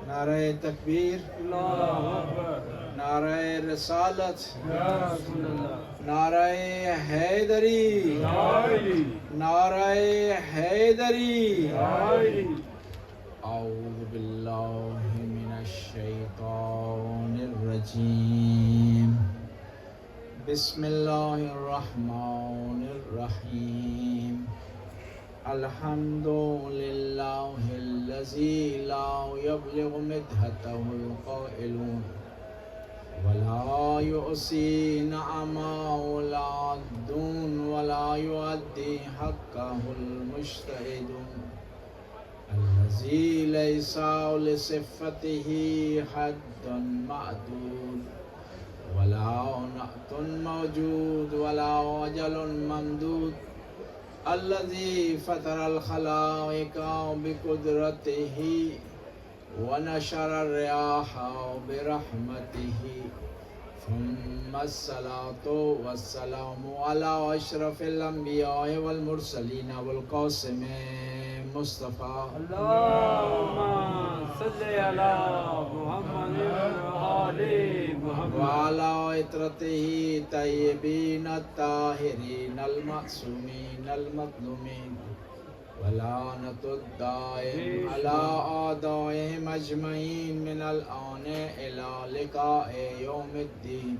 نعرہ تکبیر، نعرہ رسالت، نعرہ حیدری، نعرہ حیدری۔ اعوذ باللہ من الشیطان الرجیم، بسم اللہ الرحمن الرحیم۔ الحمد للہ الذی لا یبلغ مدحتہ القائلون ولا یؤسی نعماہ ولا عدون ولا یؤدی حقہ المجتہدون الذی لیس لصفتہ حد معدود ولا نعت موجود ولا اجل ممدود الذي فطر الخلائق بقدرته ونشر الرياح برحمته ثم الصلاة والسلام على أشرف الأنبياء والمرسلين والقاسم مصطفى اللهم صل على محمد وآل محمد وعلى عطرته طيبين الطاهرين المعصومين المظلومين ولعنة الدائم على أعدائهم أجمعين من الآن إلى لقاء يوم الدين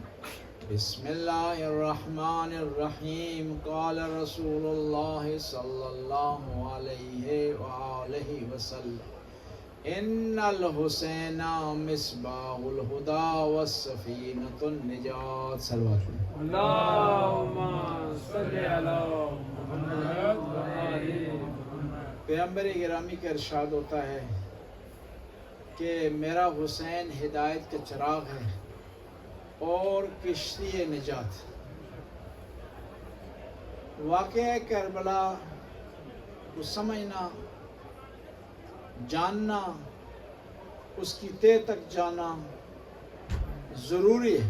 بسم الله الرحمن الرحيم قال رسول الله صلى الله عليه وآله وسلم إن الحسين مصباح الهدى والسفينة النجاة صلوات اللهم صل على محمد وآل محمد۔ پیغمبر گرامی کا ارشاد ہوتا ہے کہ میرا حسین ہدایت کا چراغ ہے اور کشتی نجات۔ واقعہ کربلا کو سمجھنا، جاننا، اس کی تہ تک جانا ضروری ہے،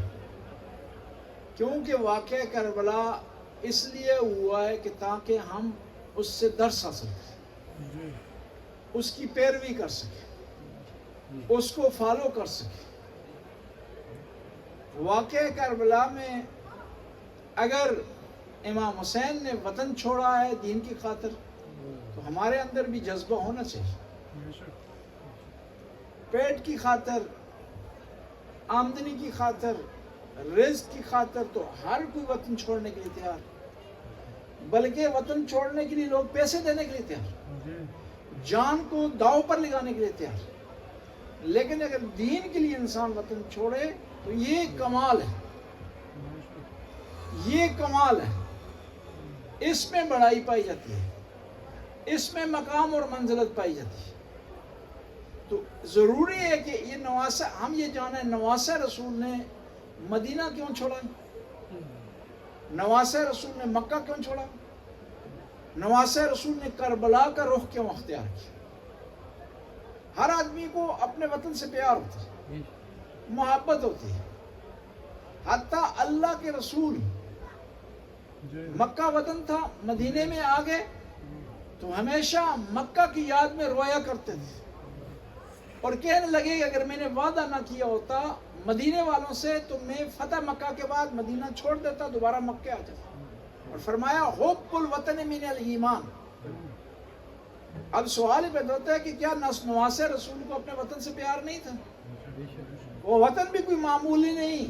کیونکہ واقعہ کربلا اس لیے ہوا ہے کہ تاکہ ہم اس سے درس حاصل کریں، اس کی پیروی کر سکیں، اس کو فالو کر سکیں۔ واقعہ کربلا میں اگر امام حسین نے وطن چھوڑا ہے دین کی خاطر تو ہمارے اندر بھی جذبہ ہونا چاہیے۔ پیٹ کی خاطر، آمدنی کی خاطر، رزق کی خاطر تو ہر کوئی وطن چھوڑنے کے لیے تیار، بلکہ وطن چھوڑنے کے لیے لوگ پیسے دینے کے لیے تیار، جان کو داؤ پر لگانے کے لیے تیار۔ لیکن اگر دین کے لیے انسان وطن چھوڑے تو یہ کمال ہے، یہ کمال ہے، اس میں بڑائی پائی جاتی ہے، اس میں مقام اور منزلت پائی جاتی ہے۔ تو ضروری ہے کہ یہ نواسہ ہم یہ جانیں، نواسہ رسول نے مدینہ کیوں چھوڑا، نواسہ رسول نے مکہ کیوں چھوڑا، نواسہ رسول نے کربلا کا رخ کیوں اختیار کیا۔ ہر آدمی کو اپنے وطن سے پیار ہوتا ہے، محبت ہوتی ہے، حتیٰ اللہ کے رسول مکہ وطن تھا، مدینے میں آ گئے تو ہمیشہ مکہ کی یاد میں رویا کرتے تھے اور کہنے لگے کہ اگر میں نے وعدہ نہ کیا ہوتا مدینے والوں سے تو میں فتح مکہ کے بعد مدینہ چھوڑ دیتا، دوبارہ مکہ آ جاتا۔ اور فرمایا حب الوطن من الایمان۔ اب سوال پیدا ہوتا ہے کہ کیا نواسہ رسول کو اپنے وطن سے پیار نہیں تھا؟ وہ وطن بھی کوئی معمولی نہیں،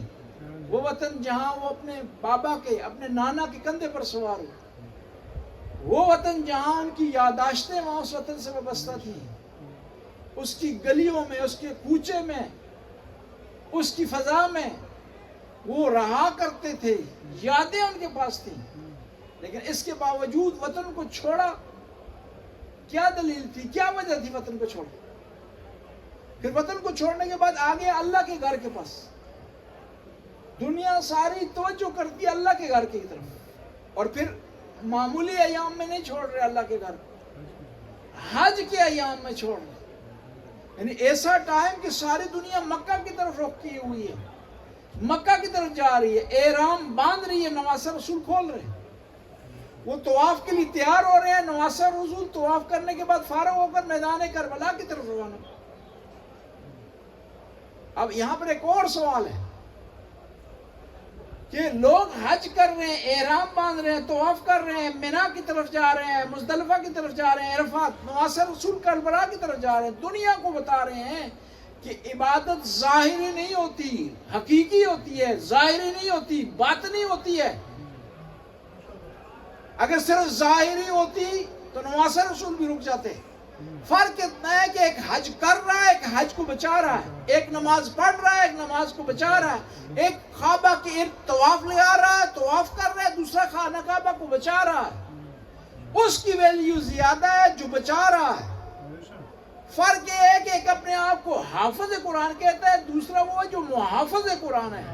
وہ وطن جہاں وہ اپنے بابا کے، اپنے نانا کے کندھے پر سوار ہو، وہ وطن جہاں ان کی یاداشتیں وہاں اس وطن سے وابستہ تھیں، اس کی گلیوں میں، اس کے کوچے میں، اس کی فضا میں وہ رہا کرتے تھے، یادیں ان کے پاس تھیں۔ لیکن اس کے باوجود وطن کو چھوڑا، کیا دلیل تھی، کیا وجہ تھی وطن کو چھوڑنے؟ پھر وطن کو چھوڑنے کے بعد آگے اللہ کے گھر کے پاس، دنیا ساری توجہ کرتی ہے اللہ کے گھر کی طرف، اور پھر معمولی ایام میں نہیں چھوڑ رہے اللہ کے گھر، حج کے ایام میں چھوڑ رہے، یعنی ایسا ٹائم کہ ساری دنیا مکہ کی طرف رخ کی ہوئی ہے، مکہ کی طرف جا رہی ہے، احرام باندھ رہی ہے، نواسہ رسول کھول رہے ہیں۔ وہ طواف کے لیے تیار ہو رہے ہیں، نواسہ رسول طواف کرنے کے بعد فارغ ہو کر میدان کربلا کی طرف روانہ۔ اب یہاں پر ایک اور سوال ہے کہ لوگ حج کر رہے ہیں، احرام باندھ رہے ہیں، طواف کر رہے ہیں، مینا کی طرف جا رہے ہیں، مزدلفہ کی طرف جا رہے ہیں، عرفات، نواسہ رسول کربلا کی طرف جا رہے ہیں، دنیا کو بتا رہے ہیں کہ عبادت ظاہری نہیں ہوتی، حقیقی ہوتی ہے، ظاہری نہیں ہوتی، باطنی ہوتی ہے۔ اگر صرف ظاہری ہوتی تو نواسہ رسول بھی رک جاتے۔ فرق اتنا ہے کہ ایک حج کر رہا ہے، ایک حج کو بچا رہا ہے، ایک نماز پڑھ رہا ہے، ایک نماز کو بچا رہا ہے، ایک کعبہ کے ارد طواف لگا رہا ہے، طواف کر رہا ہے، دوسرا خانہ کعبہ کو بچا رہا ہے۔ اس کی ویلیو زیادہ ہے جو بچا رہا ہے۔ فرق یہ ہے کہ ایک اپنے آپ کو حافظ قرآن کہتا ہے، دوسرا وہ جو محافظ قرآن ہے۔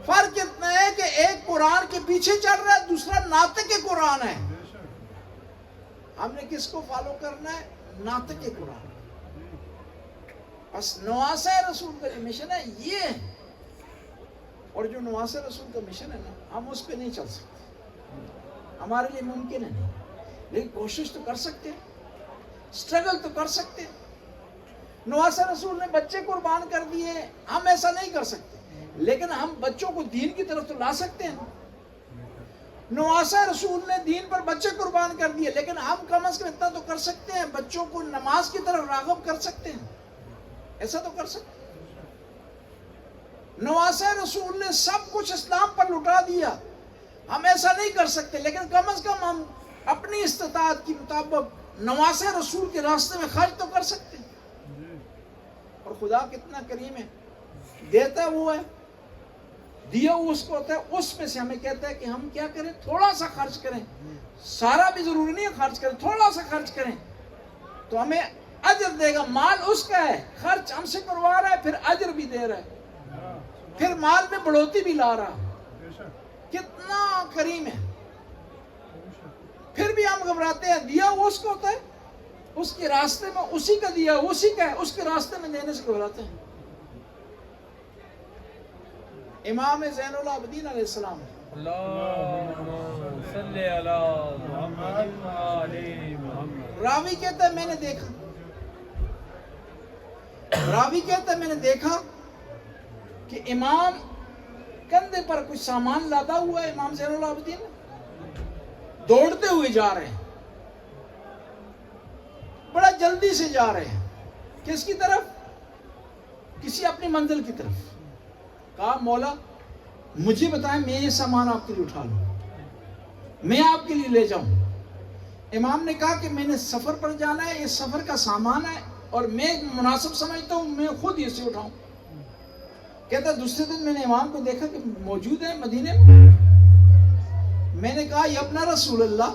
فرق اتنا ہے کہ ایک قرآن کے پیچھے چل رہا ہے، دوسرا ناطق قرآن ہے۔ ہم نے کس کو فالو کرنا ہے؟ ناطق قرآن۔ بس نواسہ رسول کا جو مشن ہے یہ ہے، اور جو نواسہ رسول کا مشن ہے نا، ہم اس پہ نہیں چل سکتے، ہمارے لیے ممکن ہے نہیں، لیکن کوشش تو کر سکتے ہیں، اسٹرگل تو کر سکتے ہیں۔ نواسہ رسول نے بچے قربان کر دیے، ہم ایسا نہیں کر سکتے، لیکن ہم بچوں کو دین کی طرف تو لا سکتے ہیں۔ نواسہ رسول نے دین پر بچے قربان کر دیے، لیکن ہم کم از کم اتنا تو کر سکتے ہیں، بچوں کو نماز کی طرف راغب کر سکتے ہیں، ایسا تو کر سکتے ہیں۔ نواسہ رسول نے سب کچھ اسلام پر لٹا دیا، ہم ایسا نہیں کر سکتے، لیکن کم از کم ہم اپنی استطاعت کے مطابق نواسہ رسول کے راستے میں خرچ تو کر سکتے ہیں۔ اور خدا کتنا کریم ہے، دیتا ہوا ہے، دیا وہ اس کو ہوتا ہے، اس میں سے ہمیں کہتا ہے کہ ہم کیا کریں، تھوڑا سا خرچ کریں، سارا بھی ضروری نہیں ہے خرچ کریں، تھوڑا سا خرچ کریں تو ہمیں اجر دے گا۔ مال اس کا ہے، خرچ ہم سے کروا رہا ہے، پھر اجر بھی دے رہا ہے، پھر مال میں بڑھوتی بھی لا رہا ہے، کتنا کریم ہے۔ پھر بھی ہم گھبراتے ہیں، دیا وہ اس کو ہوتا ہے، اس کے راستے میں اسی کا دیا اسی کا ہے، اس کے راستے میں دینے سے گھبراتے ہیں۔ امام زین العابدین علیہ السلام، اللہم صلی علی محمد وآل محمد، راوی کہتا ہے میں نے دیکھا، راوی کہتا ہے میں نے دیکھا کہ امام کندھے پر کچھ سامان لادا ہوا ہے، امام زین العابدین دوڑتے ہوئے جا رہے ہیں، بڑا جلدی سے جا رہے ہیں، کس کی طرف؟ کسی اپنی منزل کی طرف۔ کہا مولا مجھے بتائیں، میں یہ سامان آپ کے لیے اٹھا لوں، میں آپ کے لیے لے جاؤں۔ امام نے کہا کہ میں نے سفر پر جانا ہے، یہ سفر کا سامان ہے اور میں مناسب سمجھتا ہوں میں خود اسے اٹھاؤں۔ کہتا ہے دوسرے دن میں نے امام کو دیکھا کہ موجود ہے مدینے میں نے کہا یا ابن رسول اللہ،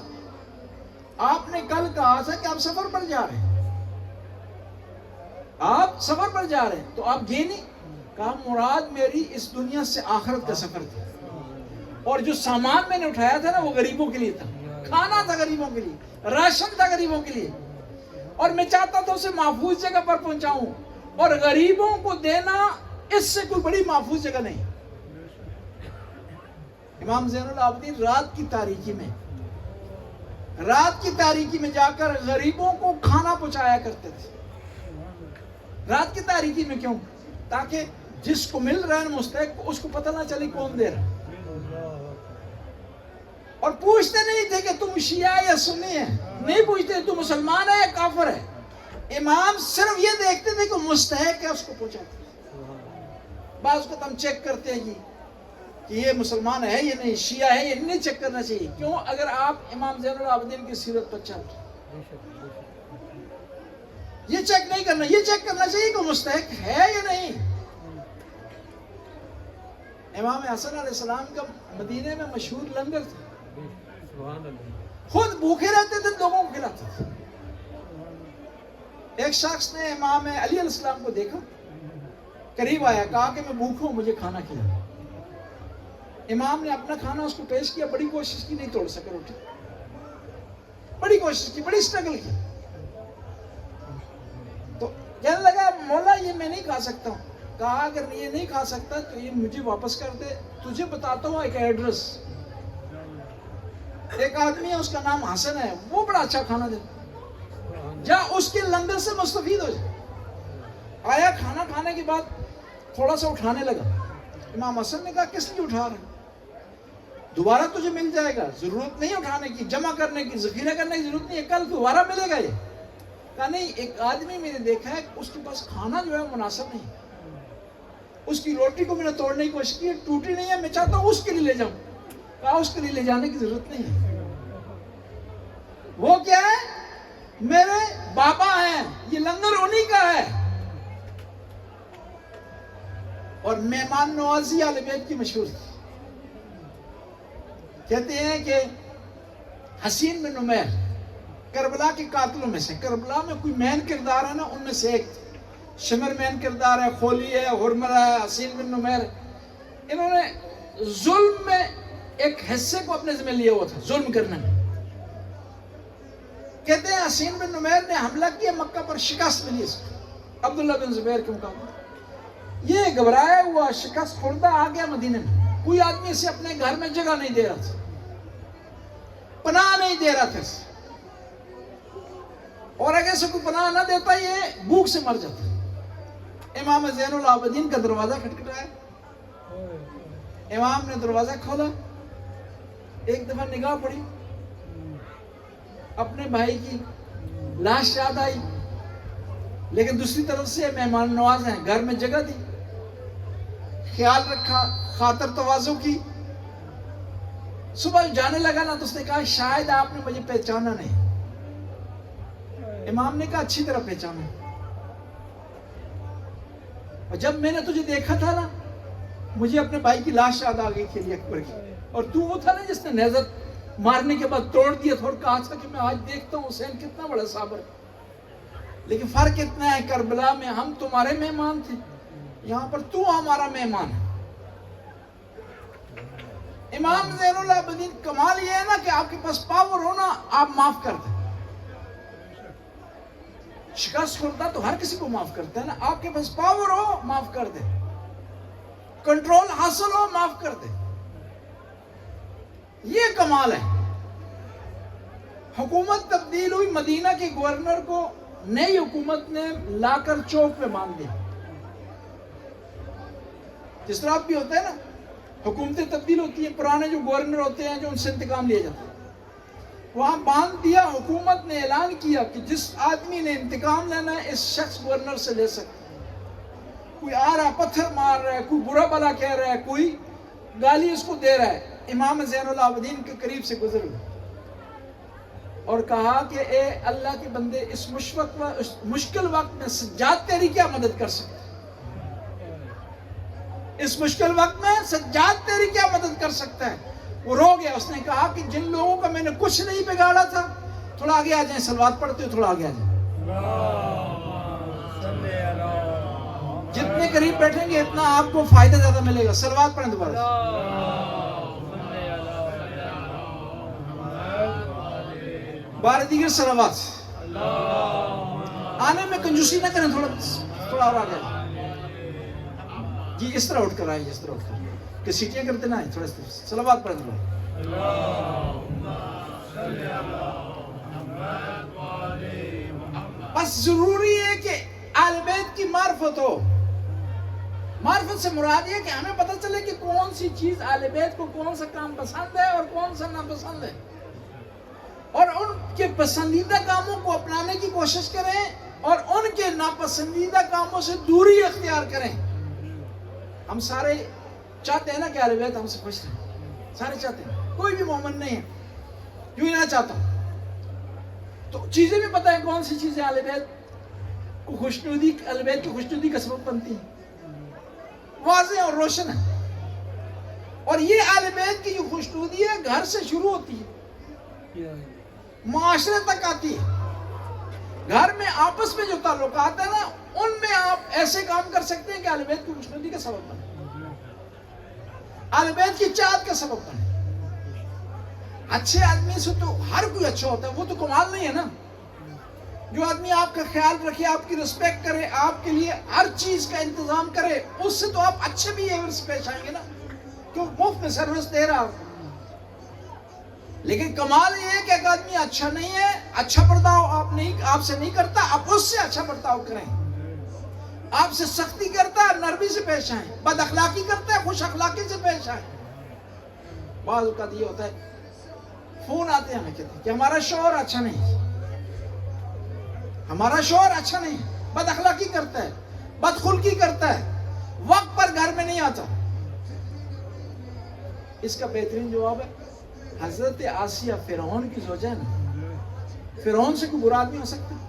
آپ نے کل کہا تھا کہ آپ سفر پر جا رہے ہیں، آپ سفر پر جا رہے ہیں تو آپ گئے نہیں؟ کہا مراد میری اس دنیا سے آخرت کا سفر تھا، اور جو سامان میں نے اٹھایا تھا نا وہ غریبوں کے لیے تھا، کھانا تھا غریبوں کے لیے، راشن تھا غریبوں کے لیے، اور میں چاہتا تھا اسے محفوظ جگہ پر پہنچاؤں، اور غریبوں کو دینا اس سے کوئی بڑی محفوظ جگہ نہیں۔ امام زین العابدین رات کی تاریکی میں جا کر غریبوں کو کھانا پہنچایا کرتے تھے۔ رات کی تاریکی میں کیوں؟ تاکہ جس کو مل رہا ہے مستحق اس کو پتہ نہ چلے کون دے رہا، اور پوچھتے نہیں تھے کہ تم شیعہ یا سنی ہے، نہیں پوچھتے تم مسلمان ہے یا کافر ہے، امام صرف یہ دیکھتے تھے کہ مستحق ہے اس کو پہنچاتے۔ بعض کو ہم چیک کرتے ہیں کہ یہ مسلمان ہے یا نہیں، شیعہ ہے یا نہیں، چیک کرنا چاہیے۔ کیوں؟ اگر آپ امام زین العابدین کی سیرت پر چل رہے، یہ چیک نہیں کرنا، یہ چیک کرنا چاہیے کہ مستحق ہے یا نہیں۔ امام حسن علیہ السلام کا مدینے میں مشہور لنگر تھا، خود بھوکے رہتے تھے، لوگوں کو کھلاتے تھے۔ ایک شخص نے امام علی علیہ السلام کو دیکھا، قریب آیا، کہا کہ میں بھوکا ہوں، مجھے کھانا کھلا۔ امام نے اپنا کھانا اس کو پیش کیا، بڑی کوشش کی، نہیں توڑ سکے روٹی، بڑی کوشش کی، بڑی سٹرگل کی، تو کہنے لگا مولا یہ میں نہیں کھا سکتا ہوں۔ کہا اگر یہ نہیں کھا سکتا تو یہ مجھے واپس کر دے، تجھے بتاتا ہوں ایک ایڈریس، ایک آدمی ہے اس کا نام حسن ہے, وہ بڑا اچھا کھانا دیتا, جا اس کے لنگر سے مستفید ہو جائے. آیا کھانا کھانے کے بعد تھوڑا سا اٹھانے لگا. امام حسن نے کہا کس لیے اٹھا رہے ہیں؟ دوبارہ تجھے مل جائے گا, ضرورت نہیں اٹھانے کی, جمع کرنے کی, ذخیرہ کرنے کی ضرورت نہیں ہے, کل دوبارہ ملے گا. یہ کہا نہیں, ایک آدمی میں نے دیکھا ہے اس کے پاس کھانا جو ہے مناسب نہیں, اس کی روٹی کو میں نے توڑنے کی کوشش کی, ٹوٹی نہیں ہے, میں چاہتا ہوں اس کے لیے لے جاؤں. کہا اس کے لیے لے جانے کی ضرورت نہیں ہے, وہ کیا ہے, میرے بابا ہیں, یہ لنگر انہی کا ہے. اور مہمان نوازی اہل بیت کی مشہور تھی. کہتے ہیں کہ حسین بن نمیر کربلا کے قاتلوں میں سے, کربلا میں کوئی مین کردار ہے نا, ان میں سے ایک شمر مین کردار ہے, خولی ہے, حرملہ ہے, حسین بن نمیر. انہوں نے ظلم میں ایک حصے کو اپنے ذمہ لیا ہوا تھا, ظلم کرنے میں. کہتے ہیں حسین بن نمیر نے حملہ کیا مکہ پر, شکست ملی اس کو عبداللہ بن زبیر کے مقابلے. یہ گھبرایا ہوا شکست خوردہ آ گیا مدینے میں. کوئی آدمی اسے اپنے گھر میں جگہ نہیں دے رہا تھا, پناہ نہیں دے رہا تھا, اور اگر سے کوئی پناہ نہ دیتا یہ بھوک سے مر جاتا. امام زین العابدین کا دروازہ کھٹکھٹایا, امام نے دروازہ کھولا, ایک دفعہ نگاہ پڑی, اپنے بھائی کی لاش یاد آئی, لیکن دوسری طرف سے مہمان نواز ہیں, گھر میں جگہ دی, خیال رکھا, خاطر تواضع کی. صبح جانے لگا نا تو اس نے کہا شاید آپ نے مجھے پہچانا نہیں. امام نے کہا اچھی طرح پہچانا, اور جب میں نے تجھے دیکھا تھا نا مجھے اپنے بھائی کی لاش یاد آ گئی تھی اکبر کی, اور تو وہ تھا نا جس نے نیزت مارنے کے بعد توڑ دیا تھا اور کہا تھا کہ میں آج دیکھتا ہوں حسین کتنا بڑا صابر. لیکن فرق اتنا ہے, کربلا میں ہم تمہارے مہمان تھے, یہاں پر تو ہمارا مہمان ہے. امام زین العابدین کمال یہ ہے نا کہ آپ کے پاس پاور ہونا, آپ معاف کر دیں. شکست خوردہ تو ہر کسی کو معاف کرتا ہے نا, آپ کے پاس پاور ہو معاف کر دیں, کنٹرول حاصل ہو معاف کر دیں, یہ کمال ہے. حکومت تبدیل ہوئی, مدینہ کے گورنر کو نئی حکومت نے لا کر چوک پہ باندھ دیا. جس طرح بھی ہوتا ہے نا, حکومتیں تبدیل ہوتی ہیں, پرانے جو گورنر ہوتے ہیں جو ان سے انتقام لیا جاتا ہے, وہاں باندھ دیا. حکومت نے اعلان کیا کہ جس آدمی نے انتقام لینا ہے اس شخص گورنر سے لے سکتا ہے. کوئی آ رہا پتھر مار رہا ہے, کوئی برا بلا کہہ رہا ہے, کوئی گالی اس کو دے رہا ہے, امام زین العابدین کے قریب سے گزر گئے اور کہا کہ اے اللہ کے بندے, اس مشکل وقت میں سجاد تیری کیا مدد کر سکتا ہے, اس مشکل وقت میں سجاد تیری کیا مدد کر سکتا ہے. وہ رو گیا, اس نے کہا کہ جن لوگوں کا میں نے کچھ نہیں بگاڑا تھا, تھوڑا آگے آ جائیں, صلوات پڑھتے ہو, تھوڑا آگے آ جائیں. جتنے قریب بیٹھیں گے اتنا آپ کو فائدہ زیادہ ملے گا. صلوات پڑھیں دوبارہ. بار دیگر صلوات. آنے میں کنجوسی نہ کریں, تھوڑا اور آگے جی, اس طرح اٹھ کر آئیں, اس طرح اٹھ کر کہ سیٹیاں کرتے نہ آئیں, تھوڑا صلوات پڑھیں دوبارہ. بس ضروری ہے کہ اہل بیت کی معرفت ہو. معرفت سے مراد یہ کہ ہمیں پتہ چلے کہ کون سی چیز اہل بیت کو کون سا کام پسند ہے اور کون سا ناپسند ہے, اور ان کے پسندیدہ کاموں کو اپنانے کی کوشش کریں اور ان کے ناپسندیدہ کاموں سے دوری اختیار کریں. ہم سارے چاہتے ہیں نا کہ اہل بیت ہم سے خوش رہیں, سارے چاہتے ہیں, کوئی بھی مومن نہیں ہے جو ہی نہ چاہتا ہوں. تو چیزیں بھی پتہ ہے کون سی چیزیں اہل بیت کو خوشنودی, اہل بیت کی خوشنودی کا سبب بنتی ہیں, واضح اور روشن ہے. اور یہ اہل بیت کی جو خوشنودی ہے گھر سے شروع ہوتی ہے, معاشرے تک آتی ہے. گھر میں آپس میں جو تعلقات ہیں نا, ان میں آپ ایسے کام کر سکتے ہیں کہ اہل بیت کی خوشنودی کا سبب بنے, اہل بیت کی چاہت کا سبب بنے. اچھے آدمی سے تو ہر کوئی اچھا ہوتا ہے, وہ تو کمال نہیں ہے نا. جو آدمی آپ کا خیال رکھے, آپ کی رسپیکٹ کرے, آپ کے لیے ہر چیز کا انتظام کرے, اس سے تو آپ اچھے بھی ایور سے پیش آئیں گے نا, کیوں مفت میں سروس دے رہا. لیکن کمال یہ ہے کہ ایک آدمی اچھا نہیں ہے، اچھا برتاؤ آپ سے نہیں کرتا، آپ اس سے اچھا برتاؤ کریں. آپ سے سختی کرتا ہے، نرمی سے پیش آئیں. بد اخلاقی کرتا ہے، خوش اخلاقی سے پیش آئیں. بعض اوقات یہ ہوتا ہے فون آتے ہیں ہمیں کہتے ہیں کہ ہمارا شوہر اچھا نہیں، ہمارا شوہر اچھا نہیں، بد اخلاقی کرتا ہے، بد خلقی کرتا ہے، وقت پر گھر میں نہیں آتا. اس کا بہترین جواب ہے حضرت آسیہ فرعون کی زوجہ ہے نا. فرعون سے کوئی برا آدمی ہو سکتا ہے،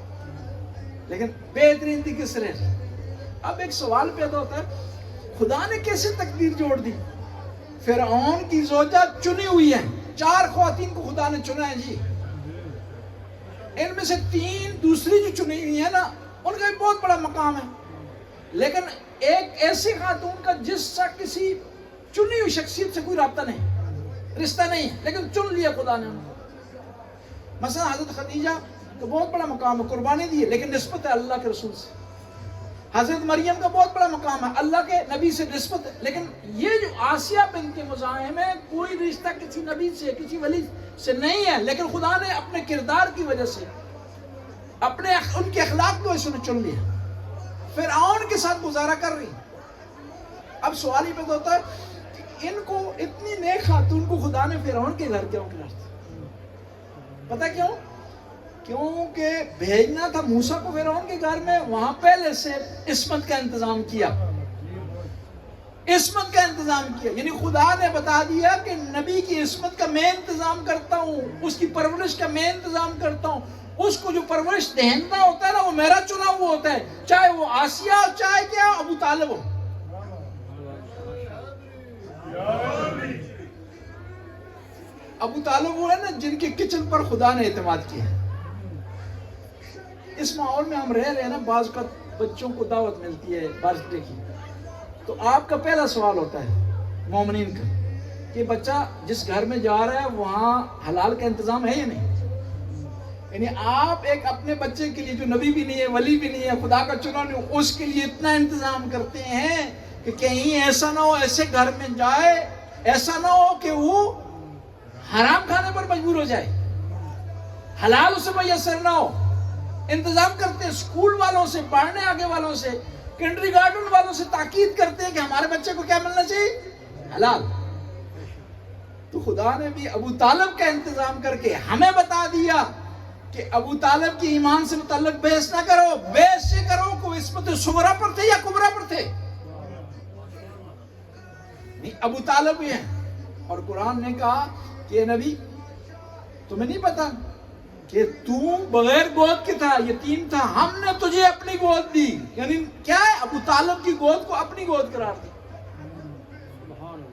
لیکن بہترین تھی کس طرح. اب ایک سوال پیدا ہوتا ہے خدا نے کیسے تقدیر جوڑ دی. فرعون کی زوجہ چنی ہوئی ہے، 4 خواتین کو خدا نے چنا ہے جی. ان میں سے 3 دوسری جو چنی ہوئی ہیں نا ان کا بھی بہت بڑا مقام ہے، لیکن ایک ایسی خاتون کا جس سے کسی چنی ہوئی شخصیت سے کوئی رابطہ نہیں، رشتہ نہیں، لیکن چن لیا خدا نے ان کو. مثلا حضرت خدیجہ کا بہت بڑا مقام ہے، قربانی دی ہے، لیکن نسبت ہے اللہ کے رسول سے. حضرت مریم کا بہت بڑا مقام ہے، اللہ کے نبی سے نسبت ہے. لیکن یہ جو آسیہ بنت مزاحم ہے کوئی رشتہ کسی نبی سے کسی ولی سے نہیں ہے، لیکن خدا نے اپنے کردار کی وجہ سے ان کے اخلاق کی وجہ سے چن لیا. فرعون کے ساتھ گزارا کر رہی. اب سوال یہ پیدا ہوتا ہے کہ ان کو اتنی نیک خاتون کو خدا نے فرعون کے گھر کیوں کیا؟ پتہ کیوں؟ کیونکہ بھیجنا تھا موسیٰ کو فرعون کے گھر میں، وہاں پہلے سے عصمت کا انتظام کیا. عصمت کا انتظام کیا یعنی خدا نے بتا دیا کہ نبی کی عصمت کا میں انتظام کرتا ہوں، اس کی پرورش کا میں انتظام کرتا ہوں. اس کو جو پرورش دہندہ ہوتا ہے نا وہ میرا چنا ہوا ہوتا ہے، چاہے وہ آسیہ ہو چاہے کیا ابو طالب ہو. ابو طالب وہ ہے نا جن کے کچن پر خدا نے اعتماد کیا. اس ماحول میں ہم رہ رہے ہیں نا، بعض کا بچوں کو دعوت ملتی ہے برتھ ڈے کی، تو آپ کا پہلا سوال ہوتا ہے مومنین کا کہ بچہ جس گھر میں جا رہا ہے وہاں حلال کا انتظام ہے یا نہیں. یعنی آپ ایک اپنے بچے کے لیے جو نبی بھی نہیں ہے ولی بھی نہیں ہے خدا کا چنا نہیں، اس کے لیے اتنا انتظام کرتے ہیں کہ کہیں ایسا نہ ہو ایسے گھر میں جائے، ایسا نہ ہو کہ وہ حرام کھانے پر مجبور ہو جائے، حلال اسے میسر نہ ہو. انتظام کرتے ہیں اسکول والوں سے، پڑھنے آگے والوں سے، کنڈری گارڈن والوں سے تاکید کرتے ہیں کہ ہمارے بچے کو کیا ملنا چاہیے؟ حلال. تو خدا نے بھی ابو طالب کا انتظام کر کے ہمیں بتا دیا کہ ابو طالب کی ایمان سے متعلق بحث نہ کرو، بحث یہ کرو کہ وہ عصمت صغرا پر تھے یا کبرا پر تھے. نہیں ابو طالب بھی ہیں. اور قرآن نے کہا کہ نبی تمہیں نہیں پتا کہ تو بغیر گود کے تھا، یتیم تھا، ہم نے تجھے اپنی گود دی. یعنی کیا ہے؟ ابو طالب کی گود کو اپنی گود قرار دی.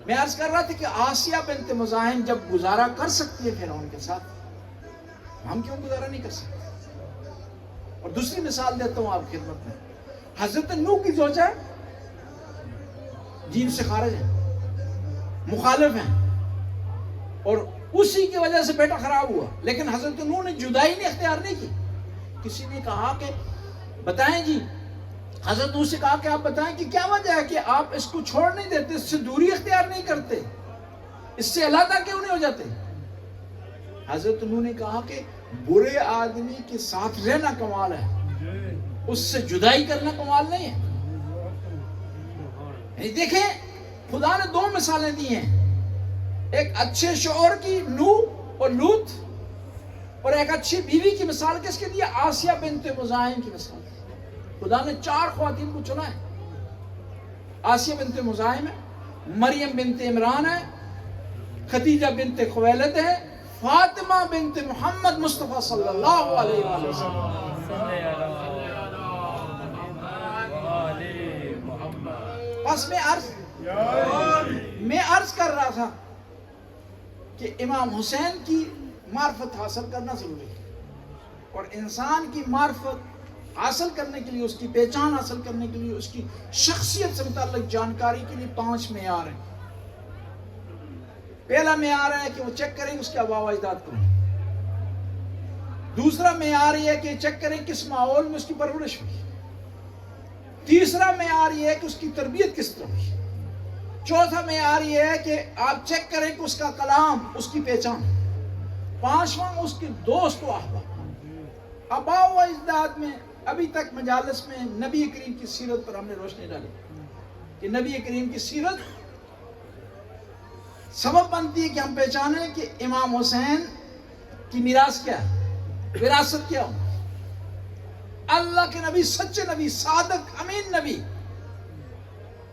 میں عرض کر رہا تھا کہ آسیہ بنت مزاحم جب گزارا کر سکتی ہے فرعون کے ساتھ، ہم کیوں گزارا نہیں کر سکتے؟ اور دوسری مثال دیتا ہوں آپ کی خدمت میں. حضرت نوح کی زوجہ دین سے خارج ہیں، مخالف ہیں، اور اسی کی وجہ سے بیٹا خراب ہوا. لیکن حضرت نوح نے جدائی نہیں اختیار نہیں کی. کسی نے کہا کہ بتائیں جی، حضرت نوح سے کہا کہ آپ بتائیں کہ کیا وجہ ہے کہ آپ اس کو چھوڑ نہیں دیتے، اس سے دوری اختیار نہیں کرتے، اس سے علیحدہ کیوں نہیں ہو جاتے؟ حضرت نوح نے کہا کہ برے آدمی کے ساتھ رہنا کمال ہے، اس سے جدائی کرنا کمال نہیں ہے. دیکھیں خدا نے 2 مثالیں دی ہیں، ایک اچھے شوہر کی نوح اور لوط، اور ایک اچھی بیوی کی مثال کس کے دیا؟ آسیہ بنت مزاحم کی مثال. خدا نے 4 خواتین کو چنا ہے. آسیہ بنت مزاحم ہے، مریم بنت عمران ہے، خدیجہ بنت خویلد ہے، فاطمہ بنت محمد مصطفیٰ صلی اللہ علیہ وسلم. بس میں عرض کر رہا تھا کہ امام حسین کی معرفت حاصل کرنا ضروری ہے، اور انسان کی معرفت حاصل کرنے کے لیے، اس کی پہچان حاصل کرنے کے لیے، اس کی شخصیت سے متعلق جانکاری کے لیے 5 معیار ہیں. پہلا معیار ہے کہ وہ چیک کریں اس کے آباء و اجداد کو. دوسرا معیار یہ ہے کہ چیک کریں کس ماحول میں اس کی پرورش ہوئی. تیسرا معیار یہ ہے کہ اس کی تربیت کس طرح ہوئی. چوتھا معیار یہ ہے کہ آپ چیک کریں کہ اس کا کلام، اس کی پہچان. 5واں اس کے دوست و احباب. آباء و اجداد میں ابھی تک مجالس میں نبی کریم کی سیرت پر ہم نے روشنی ڈالی کہ نبی کریم کی سیرت سبب بنتی ہے کہ ہم پہچانیں کہ امام حسین کی میراث کیا ہے، وراثت کیا ہو. اللہ کے نبی، سچے نبی، صادق امین نبی،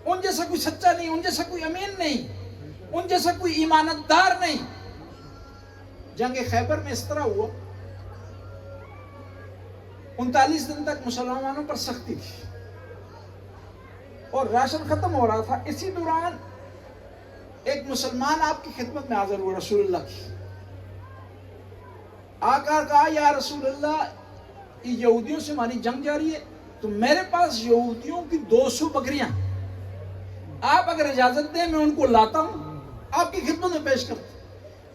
ان جیسا کوئی سچا نہیں، ان جیسا کوئی امین نہیں، ان جیسا کوئی ایمانت دار نہیں. جنگ خیبر میں اس طرح ہوا، 39 دن تک مسلمانوں پر سختی تھی اور راشن ختم ہو رہا تھا. اسی دوران ایک مسلمان آپ کی خدمت میں حاضر ہوا، رسول اللہ کی. آ کر کہا یا رسول اللہ، یہودیوں سے ہماری جنگ جاری ہے، تو میرے پاس یہودیوں کی 200 بکریاں، آپ اگر اجازت دیں میں ان کو لاتا ہوں، آپ کی خدمت میں پیش کرتا ہوں.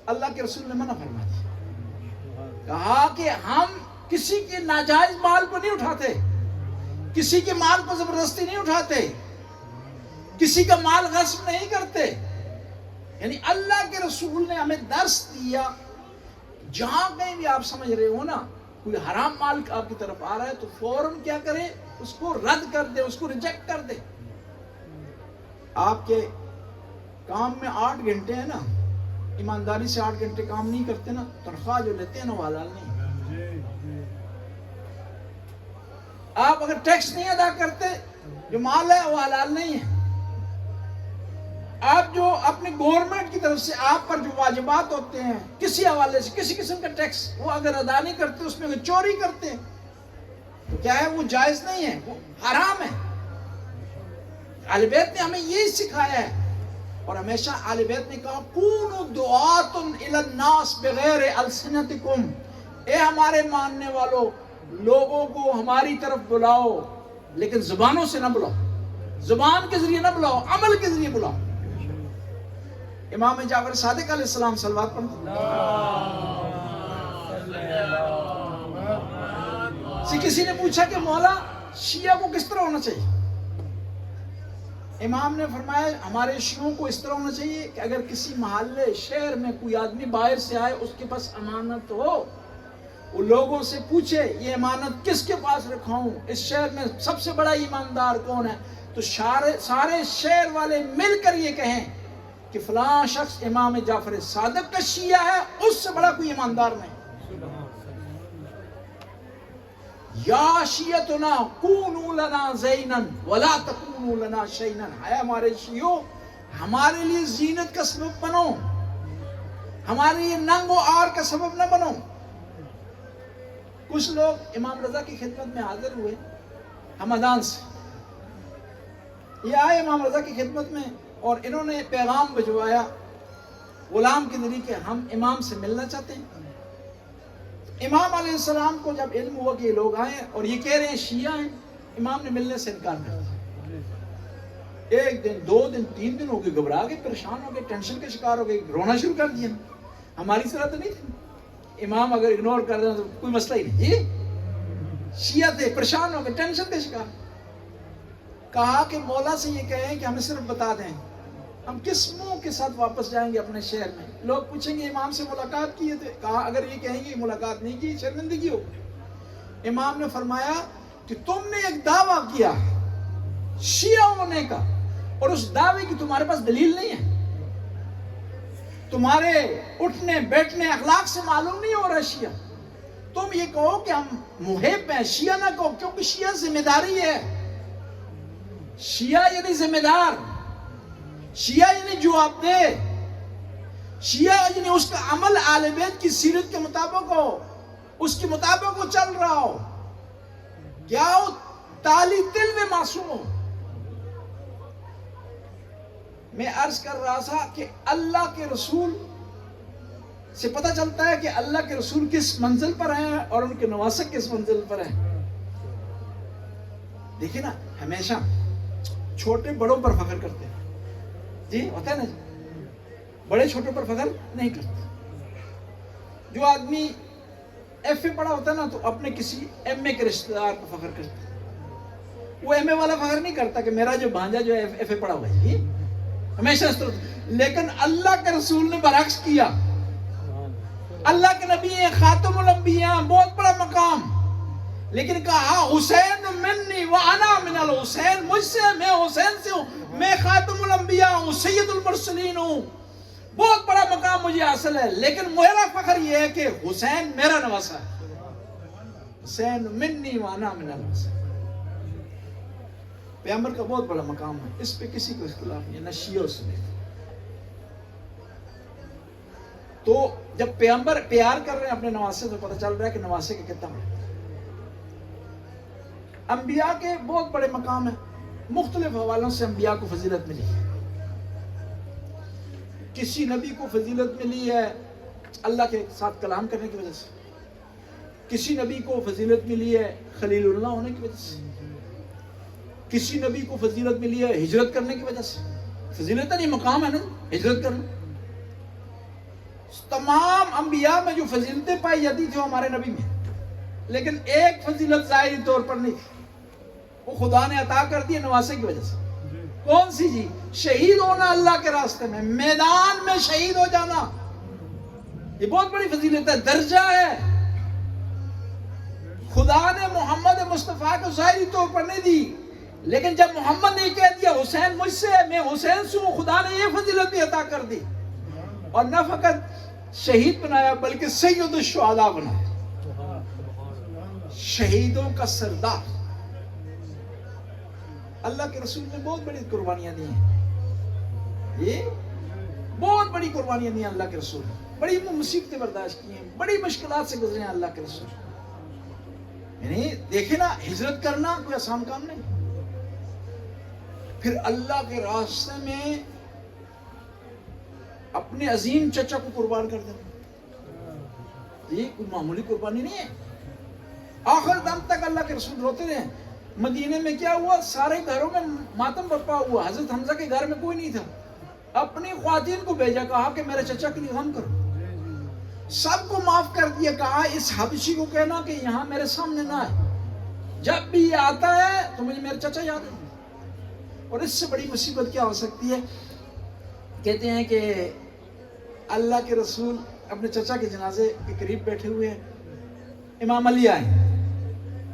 اللہ کے رسول نے منع فرما دیا، کہا کہ ہم کسی کے ناجائز مال کو نہیں اٹھاتے، کسی کے مال کو زبردستی نہیں اٹھاتے، کسی کا مال غصب نہیں کرتے. یعنی اللہ کے رسول نے ہمیں درس دیا، جہاں کہیں بھی آپ سمجھ رہے ہو نا کوئی حرام مال آپ کی طرف آ رہا ہے تو فوراً کیا کرے، اس کو رد کر دے، اس کو ریجیکٹ کر دے. آپ کے کام میں 8 گھنٹے ہیں نا، ایمانداری سے 8 گھنٹے کام نہیں کرتے نا، تنخواہ جو لیتے ہیں نا وہ حلال نہیں. آپ اگر ٹیکس نہیں ادا کرتے، جو مال ہے وہ حلال نہیں ہے. آپ جو اپنی گورنمنٹ کی طرف سے آپ پر جو واجبات ہوتے ہیں کسی حوالے سے، کسی قسم کا ٹیکس وہ اگر ادا نہیں کرتے، اس میں اگر چوری کرتے تو کیا ہے، وہ جائز نہیں ہے، وہ حرام ہے. اہل بیت نے ہمیں یہی سکھایا ہے اور ہمیشہ اہل بیت نے کہا کونوا دعاۃ الی الناس بغیر السنتکم، اے ہمارے ماننے والوں، لوگوں کو ہماری طرف بلاؤ لیکن زبانوں سے نہ بلاؤ، زبان کے ذریعے نہ بلاؤ، عمل کے ذریعے بلاؤ. امام جعفر صادق علیہ السلام صلوات پڑھتے. کسی نے پوچھا کہ مولا شیعہ کو کس طرح ہونا چاہیے؟ امام نے فرمایا ہمارے شیعوں کو اس طرح ہونا چاہیے کہ اگر کسی محلے شہر میں کوئی آدمی باہر سے آئے، اس کے پاس امانت ہو، وہ لوگوں سے پوچھے یہ امانت کس کے پاس رکھاؤں، اس شہر میں سب سے بڑا ایماندار کون ہے، تو سارے شہر والے مل کر یہ کہیں کہ فلاں شخص امام جعفر صادق کا شیعہ ہے، اس سے بڑا کوئی ایماندار نہیں. یا شیعتنا کونوا لنا زینا ولا تکونوا لنا شینا، ہے ہمارے شیعوں ہمارے لیے زینت کا سبب بنو، ہمارے لیے ننگ و عار کا سبب نہ بنو. کچھ لوگ امام رضا کی خدمت میں حاضر ہوئے ہمدان سے، یہ آئے امام رضا کی خدمت میں اور انہوں نے پیغام بھجوایا غلام کے ذریعے کہ ہم امام سے ملنا چاہتے ہیں. امام علیہ السلام کو جب علم ہوا کہ یہ لوگ آئے اور یہ کہہ رہے ہیں شیعہ ہیں، امام نے ملنے سے انکار کر دیا. 1 دن 2 دن 3 دن ہو گئے، گھبرا گئے، پریشان ہو گئے، ٹینشن کے شکار ہو گئے، رونا شروع کر دیا. ہماری طرح تو نہیں تھی، امام اگر اگنور کر دیں تو کوئی مسئلہ ہی نہیں. جی شیعہ تھے، پریشان ہو گئے، ٹینشن کے شکار. کہا کہ مولا سے یہ کہیں کہ ہمیں صرف بتا دیں ہم کس منہ کے ساتھ واپس جائیں گے اپنے شہر میں. لوگ پوچھیں گے امام سے ملاقات کیے تھے؟ کہا اگر یہ کہیں گے ملاقات نہیں کی شرمندگی ہو. امام نے فرمایا کہ تم نے ایک دعویٰ کیا شیعہ ہونے کا اور اس دعوے کی تمہارے پاس دلیل نہیں ہے، تمہارے اٹھنے بیٹھنے اخلاق سے معلوم نہیں ہو رہا شیعہ. تم یہ کہو کہ ہم محب ہیں، شیعہ نہ کہو، کیونکہ شیعہ ذمہ داری ہے. شیعہ یعنی ذمہ دار، شیعہ یعنی جواب دہ، شیعہ یعنی اس کا عمل اہل بیت کی سیرت کے مطابق ہو، اس کے مطابق وہ چل رہا ہو، کیا ہو تالی دل میں معصوم ہو. میں عرض کر رہا تھا کہ اللہ کے رسول سے پتہ چلتا ہے کہ اللہ کے رسول کس منزل پر ہیں اور ان کے نواسق کس منزل پر ہیں. دیکھیں نا، ہمیشہ چھوٹے بڑوں پر فخر کرتے ہیں. جی ہوتا ہے نا، بڑے چھوٹے پر فخر نہیں کرتے. جو آدمی ایف اے پڑھا ہوتا ہے نا تو اپنے کسی ایم اے کے رشتہ دار پر فخر کرتا ہے. وہ ایم اے والا فخر نہیں کرتا کہ میرا جو بھانجا جو ایف اے پڑھا ہوا ہے، ہمیشہ اس طرح. لیکن اللہ کے رسول نے برعکس کیا. اللہ کے نبی ہیں، خاتم الانبیاء، بہت بڑا مقام، لیکن کہا حسین منی وانا من الحسین، مجھ سے، میں حسین سے ہوں، میں خاتم الانبیاء ہوں، سید المرسلین ہوں، بہت بڑا مقام مجھے حاصل ہے، لیکن میرا فخر یہ ہے کہ حسین میرا نواسہ ہے، حسین منی وانا من الحسین۔ پیغمبر کا بہت بڑا مقام ہے، اس پہ کسی کو اختلاف نہیں، نہ شیعہ سے نہیں۔ تو جب پیغمبر پیار کر رہے ہیں اپنے نواسے تو پتہ چل رہا ہے کہ نواسے کے کتنا بڑا۔ انبیاء کے بہت بڑے مقام ہیں، مختلف حوالوں سے انبیاء کو فضیلت ملی ہے۔ کسی نبی کو فضیلت ملی ہے اللہ کے ساتھ کلام کرنے کی وجہ سے، کسی نبی کو فضیلت ملی ہے خلیل اللہ ہونے کی وجہ سے، کسی نبی کو فضیلت ملی ہے ہجرت کرنے کی وجہ سے۔ فضیلت نہیں، مقام ہے نا ہجرت کرنا۔ تمام انبیاء میں جو فضیلتیں پائی جاتی تھی وہ ہمارے نبی میں، لیکن ایک فضیلت ظاہری طور پر نہیں تھی، وہ خدا نے عطا کر دی نواسے کی وجہ سے۔ کون سی جی؟ شہید ہونا اللہ کے راستے میں، میدان میں شہید ہو جانا، یہ بہت بڑی فضیلت ہے، درجہ ہے۔ خدا نے محمد مصطفیٰ کو ظاہری طور پر نہیں دی، لیکن جب محمد نے کہہ دیا حسین مجھ سے ہے، میں حسین سے ہوں، خدا نے یہ فضیلت بھی عطا کر دی، اور نہ فقط شہید بنایا بلکہ سید الشہداء بنایا، شہیدوں کا سردار۔ اللہ کے رسول نے بہت بڑی قربانیاں دی ہیں، یہ بہت بڑی قربانیاں دی ہیں اللہ کے رسول نے، بڑی مصیبتیں برداشت کی ہیں، بڑی مشکلات سے گزرے ہیں اللہ کے رسول۔ یعنی دیکھیں نا، ہجرت کرنا کوئی آسان کام نہیں، پھر اللہ کے راستے میں اپنے عظیم چچا کو قربان کر دینا، یہ کوئی معمولی قربانی نہیں ہے۔ آخر دم تک اللہ کے رسول روتے رہے۔ مدینے میں کیا ہوا؟ سارے گھروں میں ماتم برپا ہوا، حضرت حمزہ کے گھر میں کوئی نہیں تھا، اپنی خواتین کو بھیجا، کہا کہ میرے چچا کے لیے غم کرو، سب کو معاف کر دیا، کہا اس حبشی کو کہنا کہ یہاں میرے سامنے نہ آئے، جب بھی یہ آتا ہے تو مجھے میرے چچا یاد ہے۔ اور اس سے بڑی مصیبت کیا ہو سکتی ہے؟ کہتے ہیں کہ اللہ کے رسول اپنے چچا کے جنازے کے قریب بیٹھے ہوئے ہیں، امام علی آئے،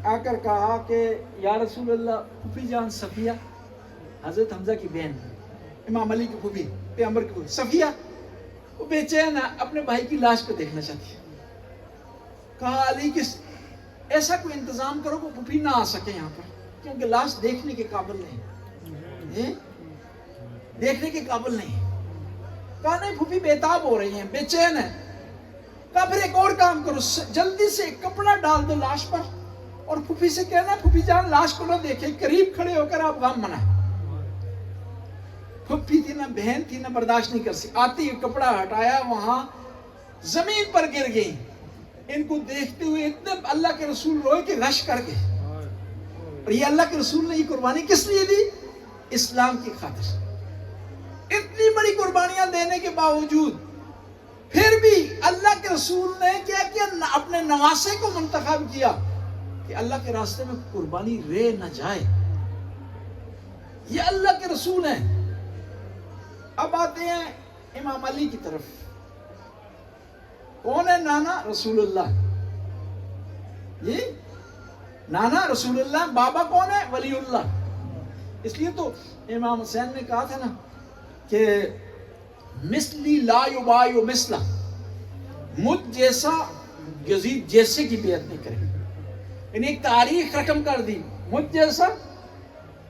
آ کر کہا کہ یا رسول اللہ، پھوپھی جان صفیہ، حضرت حمزہ کی بہن، امام علی کی پھوپھی، پیغمبر کی پھوپھی صفیہ، وہ بے چین ہے، اپنے بھائی کی لاش کو دیکھنا چاہتی ہے۔ کہا علی کس ایسا کوئی انتظام کرو کہ پھوپھی نہ آ سکے یہاں پر، کیونکہ لاش دیکھنے کے قابل نہیں، دیکھنے کے قابل نہیں۔ کہا نہیں، پھوپھی بیتاب ہو رہی ہیں، بے چین ہے۔ کہا پھر ایک اور کام کرو، جلدی سے ایک کپڑا ڈال دو لاش پر، اور پھوپھی سے کہنا پھوپھی جان لاش کو نہ دیکھے، قریب کھڑے ہو کر آپ غم منائیں۔ پھوپھی تھی نہ بہن تھی، نہ برداشت نہیں کر سکی، آتی کپڑا ہٹایا، وہاں زمین پر گر گئی۔ ان کو دیکھتے ہوئے اتنے اللہ کے رسول روئے کہ غش کر گئے۔ اور یہ اللہ کے رسول نے یہ قربانی کس لیے دی؟ اسلام کی خاطر۔ اتنی بڑی قربانیاں دینے کے باوجود پھر بھی اللہ کے رسول نے کیا کیا؟ اپنے نواسے کو منتخب کیا کہ اللہ کے راستے میں قربانی رہ نہ جائے۔ یہ اللہ کے رسول ہیں۔ اب آتے ہیں امام علی کی طرف۔ کون ہے نانا؟ رسول اللہ۔ یہ نانا رسول اللہ، بابا کون ہے؟ ولی اللہ۔ اس لیے تو امام حسین نے کہا تھا نا کہ مثلی لا یبایع مثلہ، مجھ جیسا یزید جیسے کی بیعت نہیں کرے۔ انہیں ایک تاریخ رقم کر دی، مجھ جیسا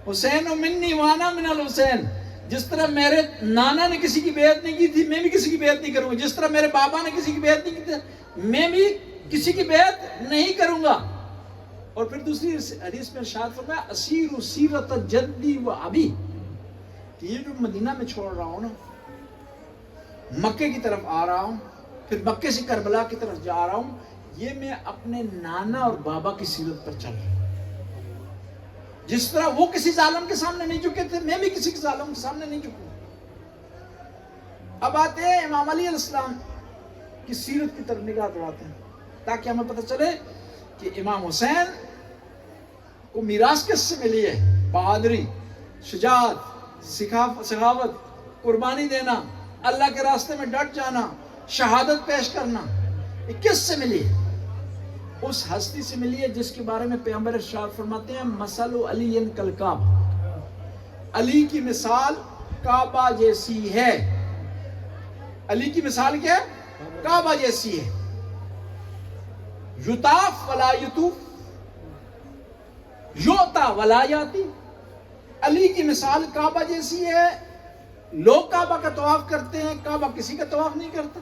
حسین و منی وانا من الحسین، جس طرح میرے نانا نے کسی کی بیعت نہیں کی تھی میں بھی کسی کی بیعت نہیں کروں گا، جس طرح میرے بابا نے کسی کی بیعت نہیں کی تھی میں بھی کسی کی بیعت نہیں کروں گا۔ اور پھر دوسری حدیث میں ارشاد فرمایا اسیر سیرت جدی و ابی، کہ یہ جو مدینہ میں چھوڑ رہا ہوں نا، مکے کی طرف آ رہا ہوں، پھر مکے سے کربلا کی طرف جا رہا ہوں، یہ میں اپنے نانا اور بابا کی سیرت پر چل رہا ہوں۔ جس طرح وہ کسی ظالم کے سامنے نہیں جھکے تھے میں بھی کسی ظالم کے سامنے نہیں جھکوں۔ اب آتے ہیں امام علی علیہ السلام کی سیرت کی طرف نگاہ دوڑاتے ہیں تاکہ ہمیں پتہ چلے کہ امام حسین کو میراث کس سے ملی ہے؟ بہادری، شجاعت، سخاوت، قربانی دینا، اللہ کے راستے میں ڈٹ جانا، شہادت پیش کرنا، یہ کس سے ملی ہے؟ اس ہستی سے ملی ہے جس کے بارے میں پیغمبر ارشاد فرماتے ہیں مثل علی کالکعبہ، علی کی مثال کعبہ جیسی ہے۔ علی کی مثال کیا ہے؟ کعبہ جیسی ہے۔ یطاف ولا یطوف، یؤتا ولا یاتی۔ علی کی مثال کعبہ جیسی ہے، لوگ کعبہ کا طواف کرتے ہیں، کعبہ کسی کا طواف نہیں کرتا۔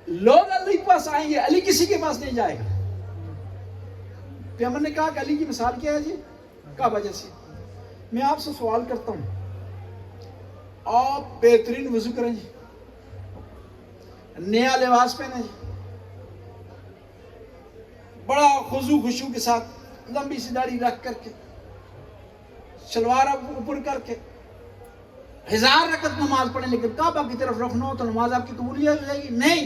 لوگ علی کے پاس آئیں گے، علی کسی کے پاس نہیں جائے گا۔ پیغمبر نے کہا کہ علی کی مثال کیا ہے جی؟ کعبہ جیسی۔ میں آپ سے سوال کرتا ہوں، آپ بہترین وضو کریں جی، نیا لباس پہنے جی، بڑا خضوع خشوع کے ساتھ لمبی سی داڑھی رکھ کر کے، شلوار اوپر کر کے 1000 رکعت نماز پڑھیں، لیکن کعبہ کی طرف رخ نہ ہو تو نماز آپ کی قبولیت ہو جائے گی؟ نہیں۔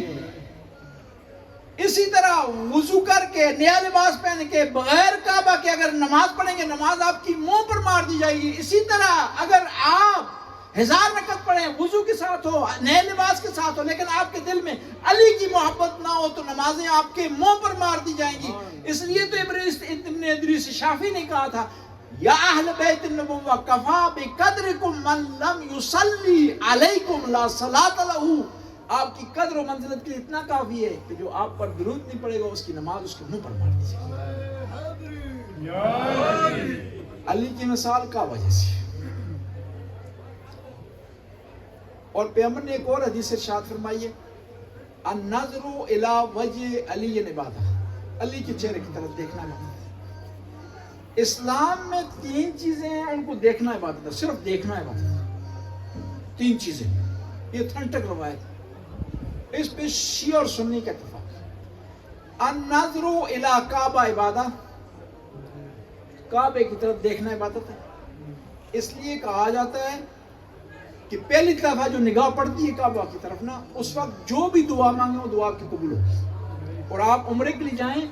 اسی طرح وضو کر کے نیا لباس پہن کے بغیر کعبہ کے اگر نماز پڑھیں گے، نماز آپ کی منہ پر مار دی جائے گی۔ اسی طرح اگر آپ 1000 رکعت پڑھیں، وضو کے ساتھ ہو، نئے لباس کے ساتھ ہو، لیکن آپ کے دل میں علی کی محبت نہ ہو تو نمازیں آپ کے منہ پر مار دی جائیں گی۔ اس لیے تو ابن ادریس شافعی نے کہا تھا یا اہل بیت النبوہ کفا بقدرکم من لم یصلی علیکم لا صلاۃ لہ۔ آپ کی قدر و منزلت کے لیے اتنا کافی ہے کہ جو آپ پر درود نہیں پڑے گا اس کی نماز اس کے منہ پر مار دی جائے گی۔ علی کی مثال کعبہ جیسی ہے۔ اور پیغمبر نے ایک اور حدیث ارشاد فرمائی ہے النظر الی وجہ علی عبادہ، علی کے چہرے کی طرف دیکھنا عبادت۔ اسلام میں 3 چیزیں ہیں، ان کو دیکھنا عبادت ہے، صرف دیکھنا عبادت ہے۔ 3 چیزیں، یہ تھنٹک روایت ہے، اس پہ شیعہ اور سنی کا اتفاق ہے۔ النظر الی کعبہ عبادہ، کعبے کی طرف دیکھنا عبادت ہے۔ اس لیے کہا جاتا ہے کہ پہلی دفعہ جو نگاہ پڑتی ہے کعبہ کی طرف نا، اس وقت جو بھی دعا مانگے وہ دعا کی قبول ہوگی۔ اور آپ عمرے کے لیے جائیں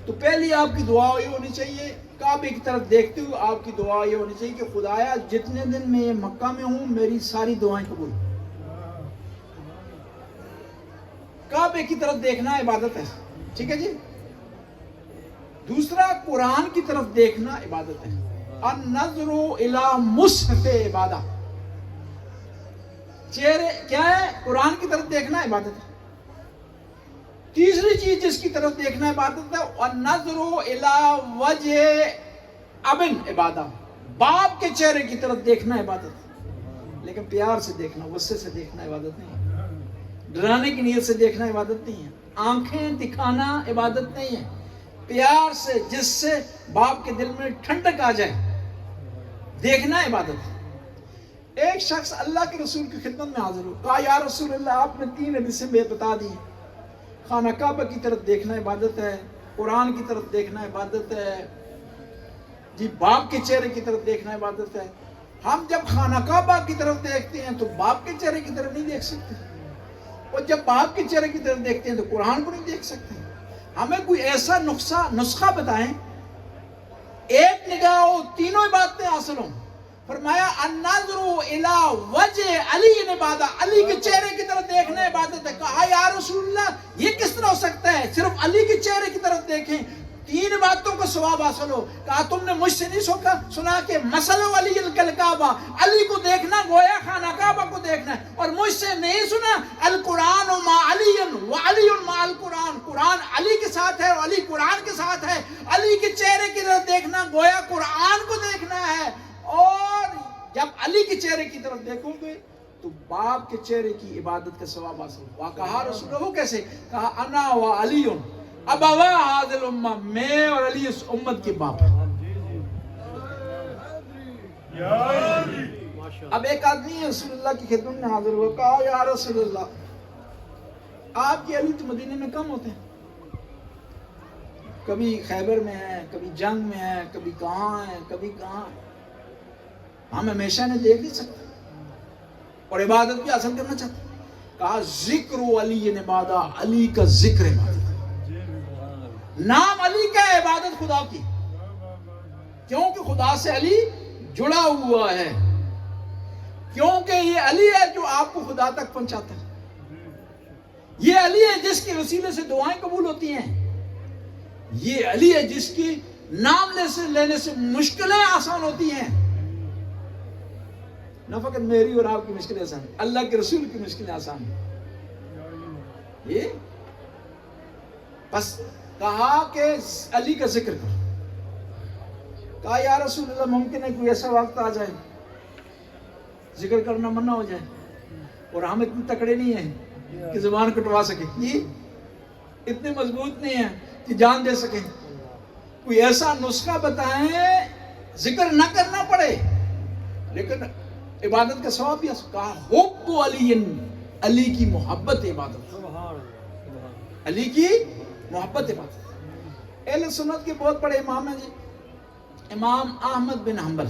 تو پہلی آپ کی دعا یہ ہونی چاہیے، کعبے کی طرف دیکھتے ہوئے آپ کی دعا یہ ہونی چاہیے کہ خدایا جتنے دن میں مکہ میں ہوں میری ساری دعائیں قبول۔ کعبے کی طرف دیکھنا عبادت ہے، ٹھیک ہے جی۔ دوسرا قرآن کی طرف دیکھنا عبادت ہے۔ النظر الی مصحف عبادہ، چہرے کیا ہے؟ قرآن کی طرف دیکھنا عبادت ہے۔ تیسری چیز جس کی طرف دیکھنا عبادت ہے النظر الی وجہ ابن عبادہ، باپ کے چہرے کی طرف دیکھنا عبادت ہے۔ لیکن پیار سے دیکھنا، غصے سے دیکھنا عبادت نہیں ہے، ڈرانے کی نیت سے دیکھنا عبادت نہیں ہے، آنکھیں دکھانا عبادت نہیں ہے، پیار سے جس سے باپ کے دل میں ٹھنڈک آ جائے دیکھنا عبادت ہے۔ ایک شخص اللہ کے رسول کی خدمت میں حاضر ہو، کہا یا رسول اللہ آپ نے 3 حدیثیں بتا دی، خانہ کعبہ کی طرف دیکھنا عبادت ہے، قرآن کی طرف دیکھنا عبادت ہے، جی باپ کے چہرے کی طرف دیکھنا عبادت ہے۔ ہم جب خانہ کعبہ کی طرف دیکھتے ہیں تو باپ کے چہرے کی طرف نہیں دیکھ سکتے، اور جب باپ کے چہرے کی طرف دیکھتے ہیں تو قرآن کو نہیں دیکھ سکتے۔ ہمیں کوئی ایسا نسخہ بتائیں ایک نگاہ ہو تینوں باتیں حاصل ہوں۔ فرمایا النظر الی وجہ علی عبادہ، علی کے چہرے کی طرف دیکھنا عبادت ہے۔ کہا یا رسول اللہ یہ کس طرح ہو سکتا ہے؟ صرف علی کے چہرے کی طرف دیکھیں 3 باتوں کا ثواب حاصل ہو۔ کہا تم نے مجھ سے نہیں سنا کہ مثل علی کالکعبہ، علی کو دیکھنا گویا خانہ کعبہ کو دیکھنا ہے، اور مجھ سے نہیں سنا القرآن مع علی و علی مع القرآن، قرآن علی کے ساتھ ہے اور علی قرآن کے ساتھ ہے۔ علی کے چہرے کی طرف دیکھنا گویا قرآن کو دیکھنا ہے، اور جب علی کے چہرے کی طرف دیکھو گے تو باپ کے چہرے کی عبادت کا ثواب حاصل ہوا۔ کہا رسول اللہ وہ کیسے؟ کہا انا و علی ابوا هذه الامہ، میں اور علی اس امت کے باپ ہیں۔ اب ایک آدمی رسول اللہ کی خدمت میں حاضر ہوا، کہا یا رسول اللہ آپ کی علی تو مدینے میں کم ہوتے ہیں، کبھی خیبر میں ہیں، کبھی جنگ میں ہیں، کبھی کہاں ہیں، کبھی کہاں ہیں، ہم ہمیشہ نے دیکھ نہیں سکتے اور عبادت بھی حاصل کرنا چاہتے ہیں۔ کہا ذکر علی عبادہ، علی کا ذکر عبادت، نام علی کا عبادت خدا کی، کیونکہ خدا سے علی جڑا ہوا ہے، کیونکہ یہ علی ہے جو آپ کو خدا تک پہنچاتا ہے۔ یہ علی ہے جس کے وسیلے سے دعائیں قبول ہوتی ہیں. یہ علی ہے جس کی نام لینے سے مشکلیں آسان ہوتی ہیں. نہ فقط میری اور آپ کی مشکلیں آسان، اللہ کے رسول کی مشکلیں آسان ہیں. یہ بس کہا کہ علی کا ذکر کرو. کہا یا رسول اللہ ممکن ہے کوئی ایسا وقت آ جائے ذکر کرنا منع ہو جائے اور ہم اتنے تکڑے نہیں ہیں کہ زبان کٹوا سکیں، یہ اتنے مضبوط نہیں ہیں کہ جان دے سکیں. کوئی ایسا نسخہ بتائیں ذکر نہ کرنا پڑے لیکن عبادت کا ثواب بھی. کہا حب علی، علی کی محبت عبادت، علی کی محبت عبادت. اہل سنت کے بہت بڑے امام ہیں جی. امام احمد بن حنبل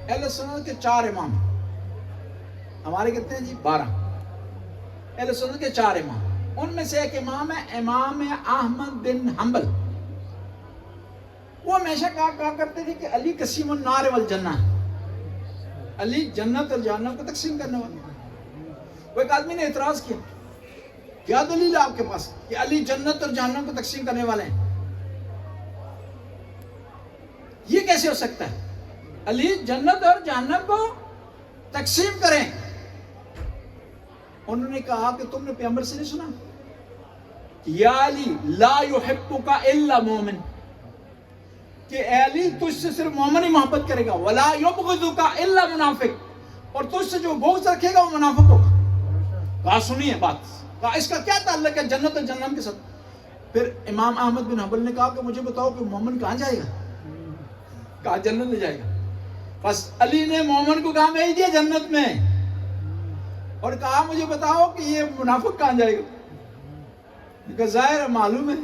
اہل سنت کے 4 امام، ہمارے کتنے ہیں جی 12. اہل سنت کے 4 امام، ان میں سے ایک امام ہے امام احمد بن حنبل. وہ ہمیشہ کہا کرتے تھے کہ علی قسیم النار والجنہ، علی جنت اور جہنم کو تقسیم کرنے والا. وہ ایک آدمی نے اعتراض کیا، کیا دلیل ہے آپ کے پاس کہ علی جنت اور جہنم کو تقسیم کرنے والے ہیں؟ یہ کیسے ہو سکتا ہے علی جنت اور جہنم کو تقسیم کریں؟ انہوں نے کہا کہ تم نے پیغمبر سے نہیں سنا کہ یا علی لا یحبک الا مومن، کہ اے علی تجھ سے صرف مومن ہی محبت کرے گا. ولا یبغضک الا منافق، اور تجھ سے جو بغض رکھے گا وہ منافق ہوگا. کہا سنیے بات، کہا اس کا کیا تعلق ہے جنت اور جہنم کے ساتھ؟ پھر امام احمد بن حنبل نے کہا کہ مجھے بتاؤ کہ مومن کہاں جائے گا؟ کہا جنت میں جائے گا. بس علی نے مومن کو کہاں بھیج دیا؟ جنت میں. اور کہا مجھے بتاؤ کہ یہ منافق کہاں جائے گا؟ کہ ظاہر معلوم ہے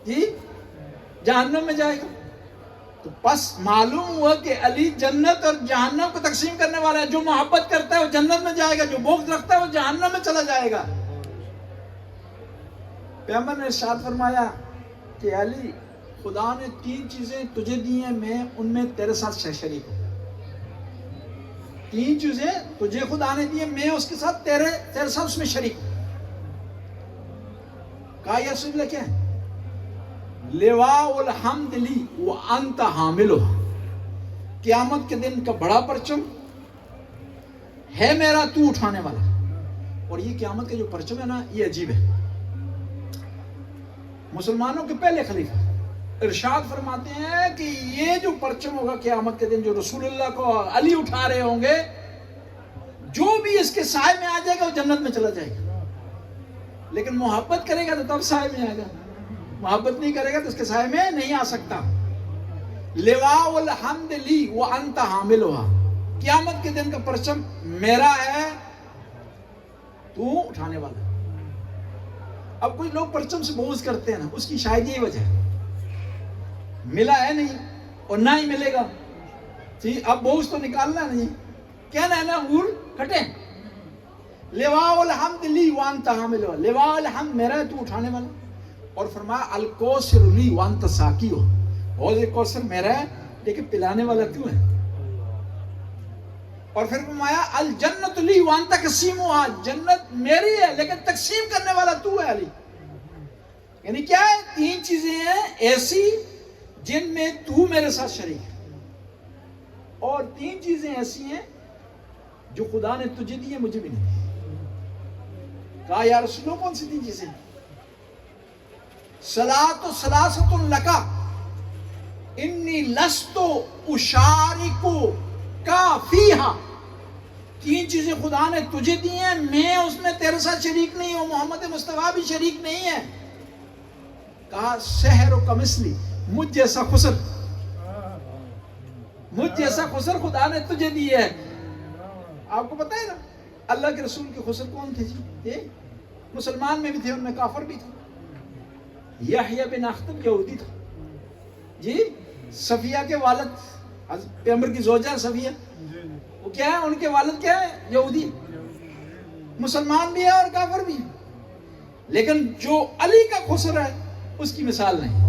جی جہنم میں جائے گا. تو بس معلوم ہوا کہ علی جنت اور جہنم کو تقسیم کرنے والا ہے. جو محبت کرتا ہے وہ جنت میں جائے گا، جو بغض رکھتا ہے وہ جہنم میں چلا جائے گا. پیغمبر نے ارشاد فرمایا کہ علی خدا نے 3 چیزیں تجھے دی ہیں، میں ان میں تیرے ساتھ شریک ہوں. 3 چیزیں تجھے خدا نے دی ہیں، میں اس کے ساتھ تیرے ساتھ اس میں شریک ہوں. کہا یا رسول اللہ کیا ہے؟ لواء الحمد لی وانت حاملہ، قیامت کے دن کا بڑا پرچم ہے میرا، تو اٹھانے والا. اور یہ قیامت کا جو پرچم ہے نا یہ عجیب ہے. مسلمانوں کے پہلے خلیفہ ارشاد فرماتے ہیں کہ یہ جو پرچم ہوگا قیامت کے دن جو رسول اللہ کو علی اٹھا رہے ہوں گے، جو بھی اس کے سائے میں آ جائے گا وہ جنت میں چلا جائے گا. لیکن محبت کرے گا تو تب سائے میں آئے گا، محبت نہیں کرے گا تو اس کے سائے میں نہیں آ سکتا. لواء الحمد لی وانت حاملھا، قیامت کے دن کا پرچم میرا ہے، تو اٹھانے والا. اب کوئی لوگ پرچم سے بغض کرتے ہیں نا، اس کی شاید یہی وجہ ہے، ملا ہے نہیں اور نہ ہی ملے گا. اب بغض تو نکالنا نہیں، کہنا ہے نا غول کھٹے. لواء الحمد لی وانت حاملھا، لواء الحمد میرا ہے، تو اٹھانے والا. اور فرمایا الکوثر لی وانت ساقیہ، حوض کوثر میرا ہے لیکن پلانے والا تو ہے. اور پھر فرمایا الجنت لی وانت قسیمھا، جنت میری ہے لیکن تقسیم کرنے والا تو ہے علی. یعنی کیا ہے؟ 3 چیزیں ہیں ایسی جن میں تو میرے ساتھ شریک ہے، اور 3 چیزیں ایسی ہیں جو خدا نے تجھے دی ہیں مجھے بھی نہیں. کہا یا رسول اللہ کون سی 3 چیزیں؟ صلاۃ ثلاثۃ لک انی لست اشارک کا فیہا، 3 چیزیں خدا نے تجھے دی ہیں، میں اس میں تیرے ساتھ شریک نہیں ہوں، محمد مصطفیٰ بھی شریک نہیں ہے. کہا سحر کا مثلی، مجھ جیسا خسر، مجھ جیسا خسر خدا نے تجھے دی ہے. آپ کو پتہ ہے نا اللہ کے رسول کے خسر کون تھے جی؟ یہ مسلمان میں بھی تھے، ان میں کافر بھی تھے. یحییٰ بن اخطب یہودی تھا جی، صفیہ کے والد پیغمبر کی زوجہ صفیہ، وہ کیا ہے؟ ان کے والد کیا ہے؟ یہودی. مسلمان بھی ہے اور کافر بھی ہے. لیکن جو علی کا خسر ہے اس کی مثال نہیں.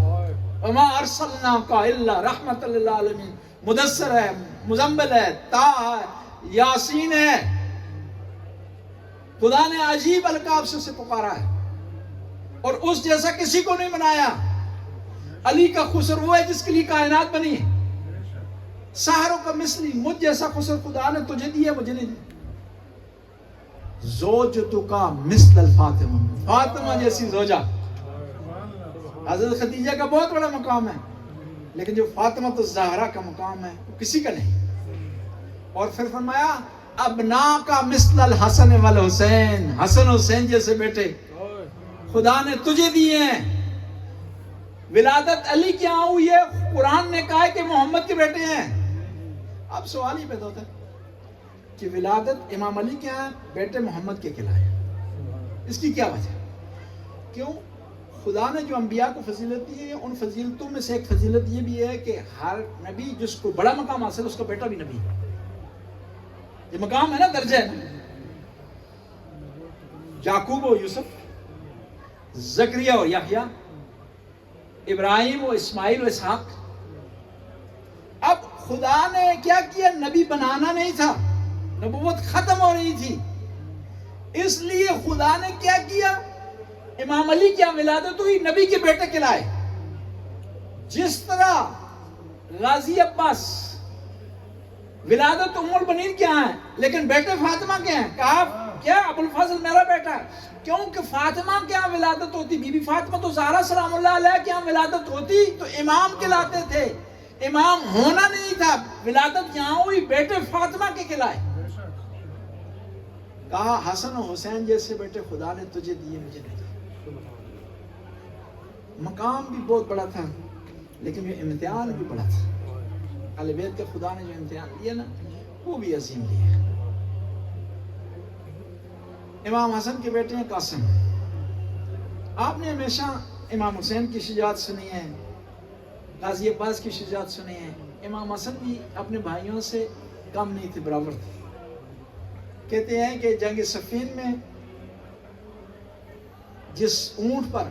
وما ارسلناک الا رحمۃ للعالمین، مدثر ہے، مزمل ہے، طٰہٰ ہے، یاسین ہے. خدا نے عجیب القاب سے اسے پکارا ہے. اور اس جیسا کسی کو نہیں بنایا. علی کا خسر وہ ہے جس کے لیے کائنات بنی ہے. سحروں کا مثلی مجھ جیسا خسر خدا نے تجھے دیا مجھے نہیں دیا. زوجتو کا مثل الفاطمہ، فاطمہ جیسی زوجہ. حضرت خدیجہ کا بہت بڑا مقام ہے، لیکن جو فاطمہ تو زہرا کا مقام ہے وہ کسی کا نہیں. اور پھر فرمایا ابنا کا مثل الحسن والحسین، حسن حسین جیسے بیٹے خدا نے تجھے دیے ہیں. ولادت علی کی یہاں ہوئی ہے، قرآن نے کہا ہے کہ محمد کے بیٹے ہیں. اب سوال ہی پیدا ہوتا ہے کہ ولادت امام علی کے یہاں بیٹے محمد کے کھلائے، اس کی کیا وجہ؟ کیوں؟ خدا نے جو انبیاء کو فضیلت دی ہے، ان فضیلتوں میں سے ایک فضیلت یہ بھی ہے کہ ہر نبی جس کو بڑا مقام حاصل ہے اس کا بیٹا بھی نبی ہے. یہ مقام ہے نا، درجہ ہے نا. یعقوب و یوسف، زکریا اور یحییٰ، ابراہیم و اسماعیل و اسحاق. اب خدا نے کیا کیا؟ نبی بنانا نہیں تھا، نبوت ختم ہو رہی تھی، اس لیے خدا نے کیا کیا؟ امام علی کی ولادت ہوئی، نبی کے بیٹے کھلائے. جس طرح غازی عباس ولادت ام البنین کیا ہے لیکن بیٹے فاطمہ کے ہیں. کہا کیا ابو الفضل میرا بیٹا ہے، کیونکہ فاطمہ کیا ولادت ہوتی، بی بی فاطمہ تو زہرا سلام اللہ علیہ کیا ولادت ہوتی تو امام کہلاتے تھے. امام ہونا نہیں تھا، ولادت یہاں ہوئی، بیٹے فاطمہ کے کھلائے. کہا حسن و حسین جیسے بیٹے خدا نے تجھے دیے مجھے نہیں. مقام بھی بہت بڑا تھا لیکن یہ امتحان بھی بڑا تھا. اہل بیت کے خدا نے جو امتحان لیا نا وہ بھی عظیم لیا. امام حسن کے بیٹے ہیں قاسم. آپ نے ہمیشہ امام حسین کی شجاعت سنی ہے، غازی عباس کی شجاعت سنی ہے. امام حسن بھی اپنے بھائیوں سے کم نہیں تھے، برابر تھے. کہتے ہیں کہ جنگ صفین میں جس اونٹ پر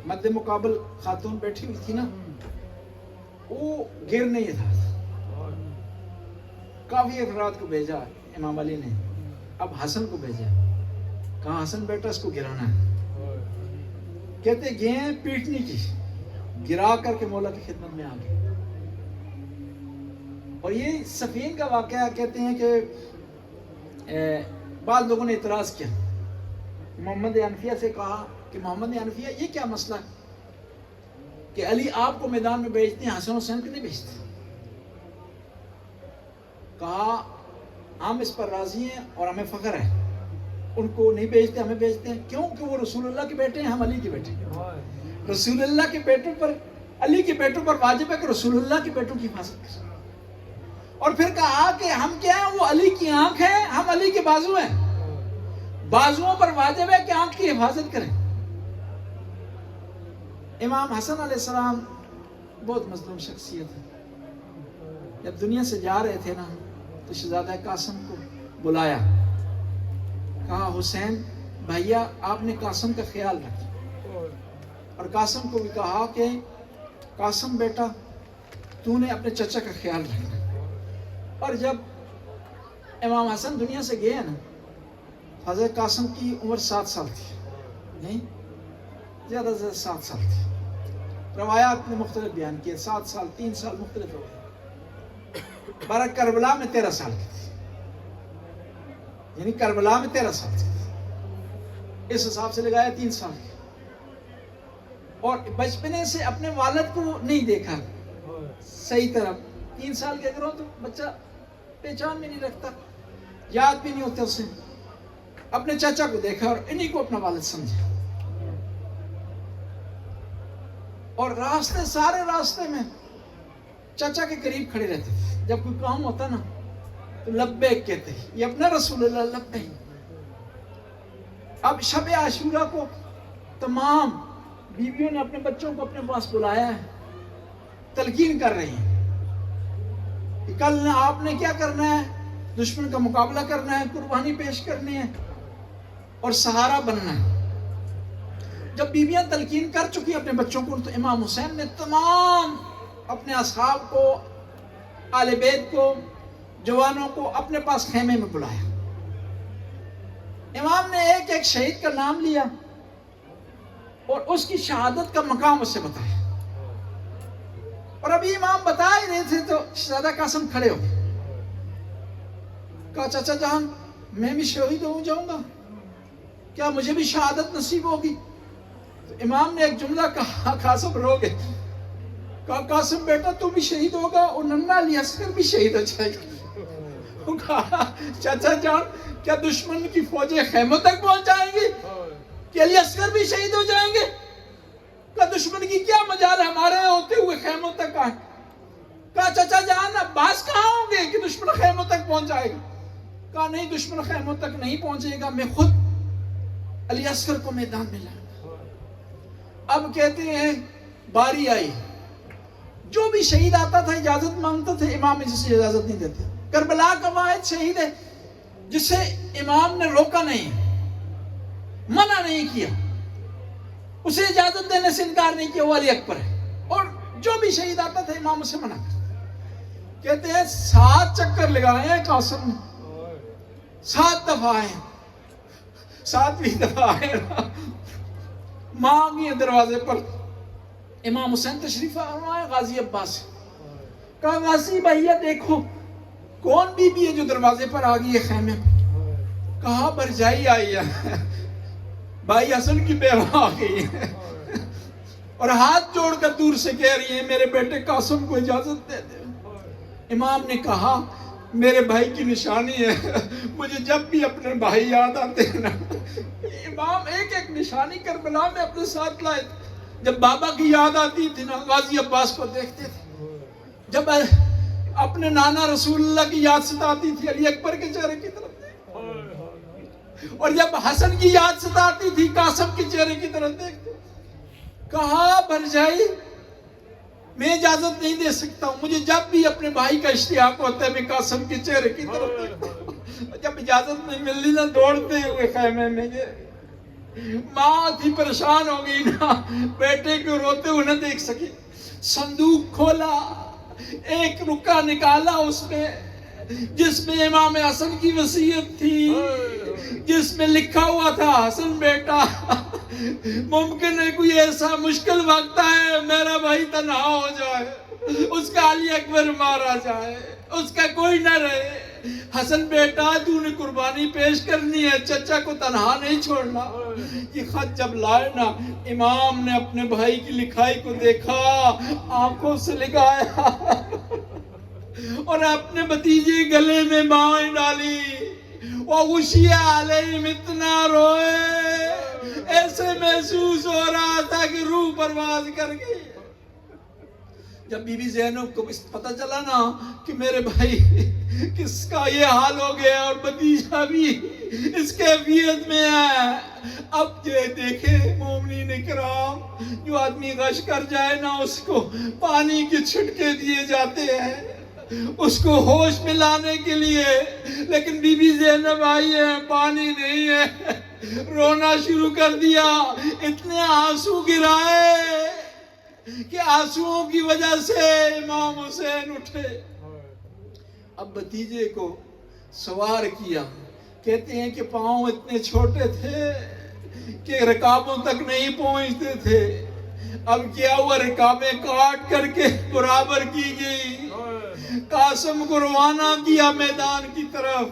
مد مقابل خاتون بیٹھی ہوئی تھی نا، وہ گر نہیں تھا. کافی افراد کو بھیجا امام علی نے، اب حسن کو بھیجا. کہا حسن بیٹا اس کو گرانا ہے. کہتے گئے پیٹنے کی، گرا کر کے مولا کی خدمت میں آ گئے. اور یہ صفین کا واقعہ کہتے ہیں کہ بعض لوگوں نے اعتراض کیا. محمد حنفیہ سے کہا کہ محمد حنفیہ یہ کیا مسئلہ ہے کہ علی آپ کو میدان میں بھیجتے ہیں، حسن حسین کو نہیں بھیجتے. کہا ہم اس پر راضی ہیں اور ہمیں فخر ہے، ان کو نہیں بھیجتے ہمیں بھیجتے ہیں. کیوں کہ وہ رسول اللہ کے بیٹے ہیں، ہم علی کے بیٹے ہیں. رسول اللہ کے بیٹوں پر، علی کے بیٹوں پر واجب ہے کہ رسول اللہ کے بیٹوں کی حفاظت کریں. اور پھر کہا کہ ہم کیا ہیں، وہ علی کی آنکھ ہے، ہم علی کے بازو ہیں، بازوؤں پر واجب ہے کہ آنکھ کی حفاظت کریں. امام حسن علیہ السلام بہت مظلوم شخصیت ہے. جب دنیا سے جا رہے تھے نا تو شہزادہ قاسم کو بلایا. کہا حسین بھائیا آپ نے قاسم کا خیال رکھا. اور قاسم کو بھی کہا کہ قاسم بیٹا تو نے اپنے چچا کا خیال رکھنا. اور جب امام حسن دنیا سے گئے نا، حضرت قاسم کی عمر 7 سال تھی، نہیں زیادہ سے زیادہ 7 سال تھی. روایات نے مختلف بیان کیے، 7 سال 3 سال مختلف ہو گئے. بارہ کربلا میں 13 سال کی تھی، یعنی کربلا میں 13 سال کی تھی، اس حساب سے لگایا 3 سال کی. اور بچپنے سے اپنے والد کو نہیں دیکھا صحیح طرح. 3 سال کے اگر ہو تو بچہ پہچان بھی نہیں رکھتا، یاد بھی نہیں ہوتا اسے. اپنے چاچا کو دیکھا اور انہی کو اپنا والد سمجھا. اور راستے، سارے راستے میں چاچا کے قریب کھڑے رہتے تھے. جب کوئی کام ہوتا نا تو لبیک کہتے، یہ اپنا رسول اللہ لبیک. اب شب عاشورہ کو تمام بیویوں نے اپنے بچوں کو اپنے پاس بلایا ہے، تلقین کر رہی ہیں کہ کل آپ نے کیا کرنا ہے، دشمن کا مقابلہ کرنا ہے، قربانی پیش کرنی ہے اور سہارا بننا ہے. جب بیویاں تلقین کر چکی اپنے بچوں کو تو امام حسین نے تمام اپنے اصحاب کو، آل بیت کو، جوانوں کو اپنے پاس خیمے میں بلایا. امام نے ایک ایک شہید کا نام لیا اور اس کی شہادت کا مقام اسے بتایا. اور ابھی امام بتا ہی رہے تھے تو شہزادہ قاسم کھڑے ہو گئے. کہا چچا جان میں بھی شہید ہو جاؤں گا, کیا مجھے بھی شہادت نصیب ہوگی؟ تو امام نے ایک جملہ کہا, قاسم رو گئے. کہا قاسم بیٹا تو بھی شہید ہوگا اور ننھا علی اصغر بھی شہید ہو جائے گا. کہا چچا جان کیا دشمن کی فوجیں خیموں تک پہنچ جائیں گی کہ علی اصغر بھی شہید ہو جائیں گے؟ کہا دشمن کی کیا مجال ہمارے ہوتے ہوئے خیموں تک آئیں. کہا چچا جان عباس کہاں ہوں گے کہ دشمن خیموں تک پہنچ جائے گا؟ کہا نہیں دشمن خیموں تک نہیں پہنچے گا, میں خود علی اصغر کو میدان میں لاؤں گا. اب کہتے ہیں باری آئی, جو بھی شہید آتا تھا اجازت مانگتا تھا, امام اسے اجازت نہیں دیتے. کربلا کا واحد شہید ہے جسے امام نے روکا نہیں, منع نہیں کیا, اسے اجازت دینے سے انکار نہیں کیا, وہ علی اکبر ہے. اور جو بھی شہید آتا تھا امام اسے منع کرتا. کہتے ہیں 7 چکر لگائے ہیں قاسم نے, 7 دفعہ آئے, 7ویں دفعہ آئے ماں آگئی ہے دروازے پر. امام حسین تشریف آئے غازی عباس سے. کہا غازی بھائیہ دیکھو کون بی بی ہے جو دروازے پر آ گئی ہے خیمے میں؟ کہا برجائی آئی ہے, بھائی حسن کی بیوہ آ گئی ہے, اور ہاتھ جوڑ کر دور سے کہہ رہی ہیں میرے بیٹے قاسم کو اجازت دے دے. امام نے کہا میرے بھائی کی نشانی ہے, مجھے جب بھی اپنے بھائی یاد آتے ہیں نا. امام ایک ایک نشانی کربلا میں اپنے ساتھ لائے تھے. جب بابا کی یاد آتی تھی نا غازی عباس کو دیکھتے تھے, جب اپنے نانا رسول اللہ کی یاد ستاتی تھی علی اکبر کے چہرے کی طرف دیکھتے, اور جب حسن کی یاد ستاتی تھی قاسم کے چہرے کی طرف دیکھتے. کہا برجائی میں اجازت نہیں دے سکتا ہوں, مجھے جب بھی اپنے بھائی کا اشتیاق ہوتا ہے میں قاسم کے چہرے کی طرف دیکھتا ہوں. جب اجازت نہیں ملتی نا دوڑتے ہوئے خیمے میں گئے. ماں تھی پریشان ہو گئی نا, بیٹے کو روتے ہوئے نہ دیکھ سکی. صندوق کھولا, ایک رکا نکالا اس میں جس میں امام حسن کی وصیت تھی, جس میں لکھا ہوا تھا حسن بیٹا ممکن ہے کوئی ایسا مشکل وقت ہے میرا بھائی تنہا ہو جائے, اس کا علی اکبر مارا جائے, اس کا کوئی نہ رہے. حسن بیٹا تو نے قربانی پیش کرنی ہے, چچا کو تنہا نہیں چھوڑنا. یہ خط جب لائے نا امام نے اپنے بھائی کی لکھائی کو دیکھا, آنکھوں سے لگایا اور اپنے بھتیجے گلے میں بانھ ڈالی. وَغُشِيَ عَلَيْهِمْ اتنا روئے, ایسے محسوس ہو رہا تھا کہ روح پرواز کر گئی. جب بی بی زینب کو پتہ چلا نا کہ میرے بھائی کس کا یہ حال ہو گیا اور بھتیجا بھی اس کیفیت میں ہے, اب یہ دیکھے مومنین کرام, جو آدمی غش کر جائے نا اس کو پانی کے چھٹکے دیے جاتے ہیں اس کو ہوش میں لانے کے لیے, لیکن بی بی زینب آئی ہے, پانی نہیں ہے, رونا شروع کر دیا. اتنے آنسو گرائے کہ آنسوؤں کی وجہ سے امام حسین اٹھے. اب بھتیجے کو سوار کیا, کہتے ہیں کہ پاؤں اتنے چھوٹے تھے کہ رکابوں تک نہیں پہنچتے تھے. اب کیا ہوا, رکابیں کاٹ کر کے برابر کی گئی, قاسم کو روانہ کیا میدان کی طرف.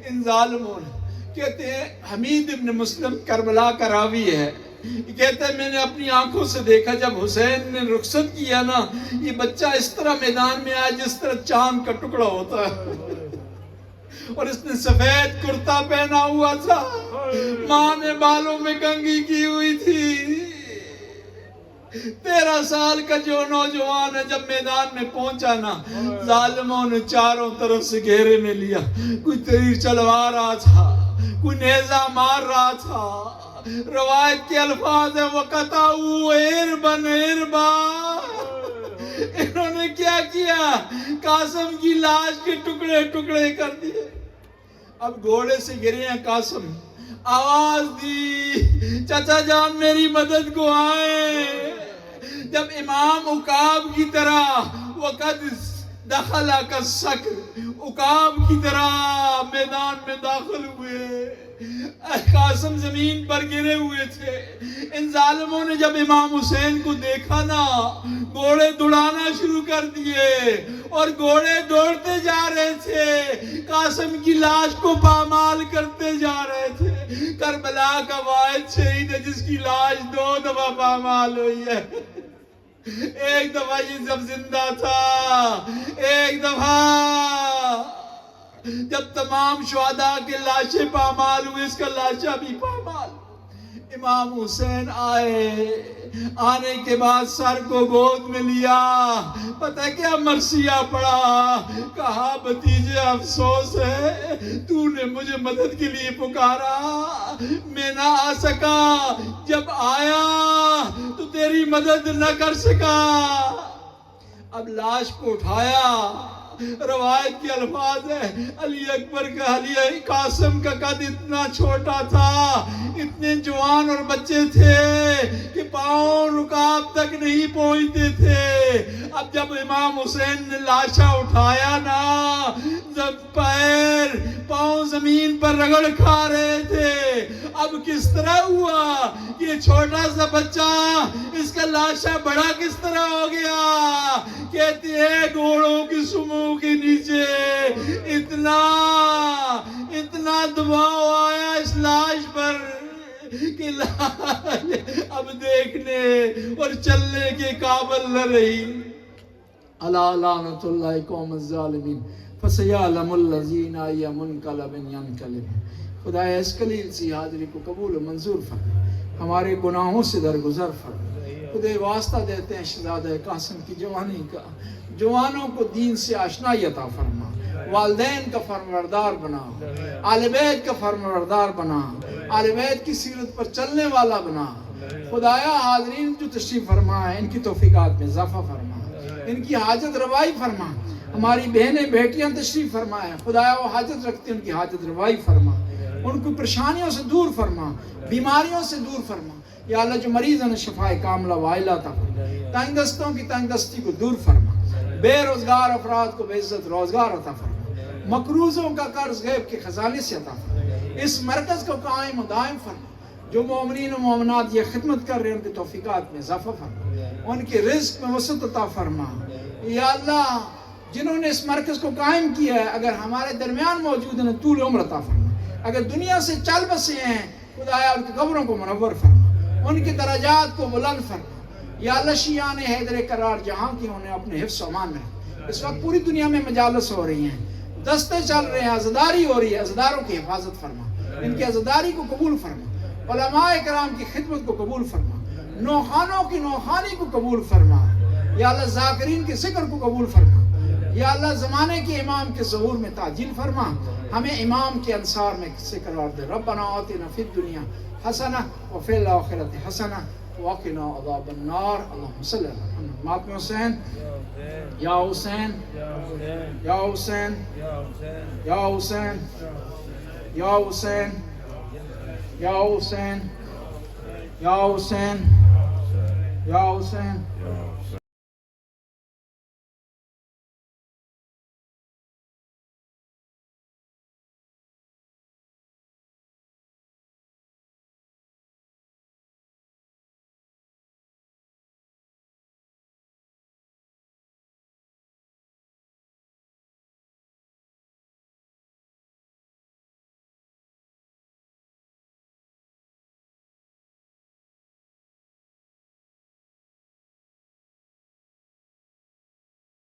ان ظالموں نے, کہتے ہیں حمید ابن مسلم کربلا کا راوی ہے, کہتے ہیں میں نے اپنی آنکھوں سے دیکھا جب حسین نے رخصت کیا نا, یہ بچہ اس طرح میدان میں آیا جس طرح چاند کا ٹکڑا ہوتا ہے, اور اس نے سفید کرتا پہنا ہوا تھا, ماں نے بالوں میں کنگھی کی ہوئی تھی. 13 سال کا جو نوجوان ہے جب میدان میں پہنچا نا, ظالموں نے چاروں طرف سے گھیرے میں لیا. کوئی تیر چلوا رہا تھا, کوئی نیزہ مار رہا تھا. روایت کے الفاظ ہیں وَقَطَعُوا عِرْبًا عِرْبًا. انہوں نے کیا کیا, قاسم کی لاش کے ٹکڑے ٹکڑے کر دیے. اب گھوڑے سے گرے ہیں قاسم, آواز دی چچا جان میری مدد کو آئے. جب امام عقاب کی طرح وقت دخل کالصقر, عقاب کی طرح میدان میں داخل ہوئے. قاسم زمین پر گرے ہوئے تھے. ان ظالموں نے جب امام حسین کو دیکھا نا گھوڑے دوڑانا شروع کر دیے اور گھوڑے دوڑتے جا رہے تھے, قاسم کی لاش کو پامال کرتے جا رہے تھے. کربلا کا واحد شہید ہے جس کی لاش 2 دفعہ پامال ہوئی ہے. ایک دفعہ یہ جب زندہ تھا, ایک دفعہ جب تمام شہداء کے لاشیں پامال ہوئے, اس کا لاشا بھی پامال. امام حسین آنے کے بعد سر کو گود میں لیا, پتہ کیا مرثیہ پڑھا, کہا بھتیجے افسوس ہے تو نے مجھے مدد کے لیے پکارا, میں نہ آ سکا, جب آیا تو تیری مدد نہ کر سکا. اب لاش کو اٹھایا, روایت کے الفاظ ہے علی اکبر کا, علی قاسم کا قد اتنا چھوٹا تھا, اتنے جوان اور بچے تھے کہ پاؤں رکاب تک نہیں پہنچتے تھے. اب جب امام حسین نے لاشا اٹھایا نا, جب پاؤں زمین پر رگڑ کھا رہے تھے. اب کس طرح ہوا یہ چھوٹا سا بچہ, اس کا لاشا بڑا کس طرح ہو گیا؟ کہتے ہیں گھوڑوں کی سمو کے نیچے اتنا دباؤ آیا اس لاش پر کہ اب دیکھنے اور چلنے کے قابل نہ رہی. الا لعنت اللہ قوم الظالمین فسیعلم الذین ای منقلب ینقلب. خدایا اس قلیل سی حاضری کو قبول و منظور فرما, ہمارے گناہوں سے درگزر فرما. خدا واسطہ دیتے ہیں شہزادہ قاسم کی جوانی کا, جوانوں کو دین سے آشنائی عطا فرما, والدین کا فرمانبردار بنا, آل بیت کا فرمانبردار بنا, آل بیت کی سیرت پر چلنے والا بنا. خدایا حاضرین جو تشریف فرما ہے ان کی توفیقات میں اضافہ فرما, ان کی حاجت روائی فرما. ہماری بہنیں بیٹیاں تشریف فرما ہے, خدایا وہ حاجت رکھتے ہیں ان کی حاجت روائی فرما, ان کو پریشانیوں سے دور فرما, بیماریوں سے دور فرما. یا اللہ جو مریض ہیں شفائے کاملہ وائلہ عطا فرما, تنگ دستوں کی تنگ دستی کو دور فرما, بے روزگار افراد کو بے عزت روزگار عطا فرما, مقروضوں کا قرض غیب کے خزانے سے عطا فرما. اس مرکز کو قائم و دائم فرما. جو مومنین و مومنات یہ خدمت کر رہے ہیں ان کی توفیقات میں اضافہ فرما, ان کے رزق میں وسعت عطا فرما. یا اللہ جنہوں نے اس مرکز کو قائم کیا ہے اگر ہمارے درمیان موجود ہیں طول عمر عطا فرما. اگر دنیا سے چل بسے ہیں خدایا ان کی قبروں کو منور فرما, ان کے درجات کو بلند فرما. یا اللہ شیعان حیدر قرار جہاں کی انہیں اپنے حفظ و امان میں. اس وقت پوری دنیا میں مجالس ہو رہی ہیں, دستے چل رہے ہیں, عزاداری ہو رہی ہے, عزاداروں کی حفاظت فرما, ان کی عزاداری کو قبول فرما. علماء کرام کی خدمت کو قبول فرما, نوخانوں کی نوخانی کو قبول فرما. یا اللہ ذاکرین کے ذکر کو قبول فرما. یا اللہ زمانے کے امام کے ظہور میں تعجیل فرما, ہمیں امام کے انصار میں سے قرار دے. ربنا آتنا فی الدنیا حسنہ وفی الآخرۃ حسنہ وقنا عذاب النار. اللہم صلی اللہ علیہ وسلم. ماتم حسین, یا حسین, یا حسین, یا حسین, یا حسین, یا حسین, یا حسین, یا حسین.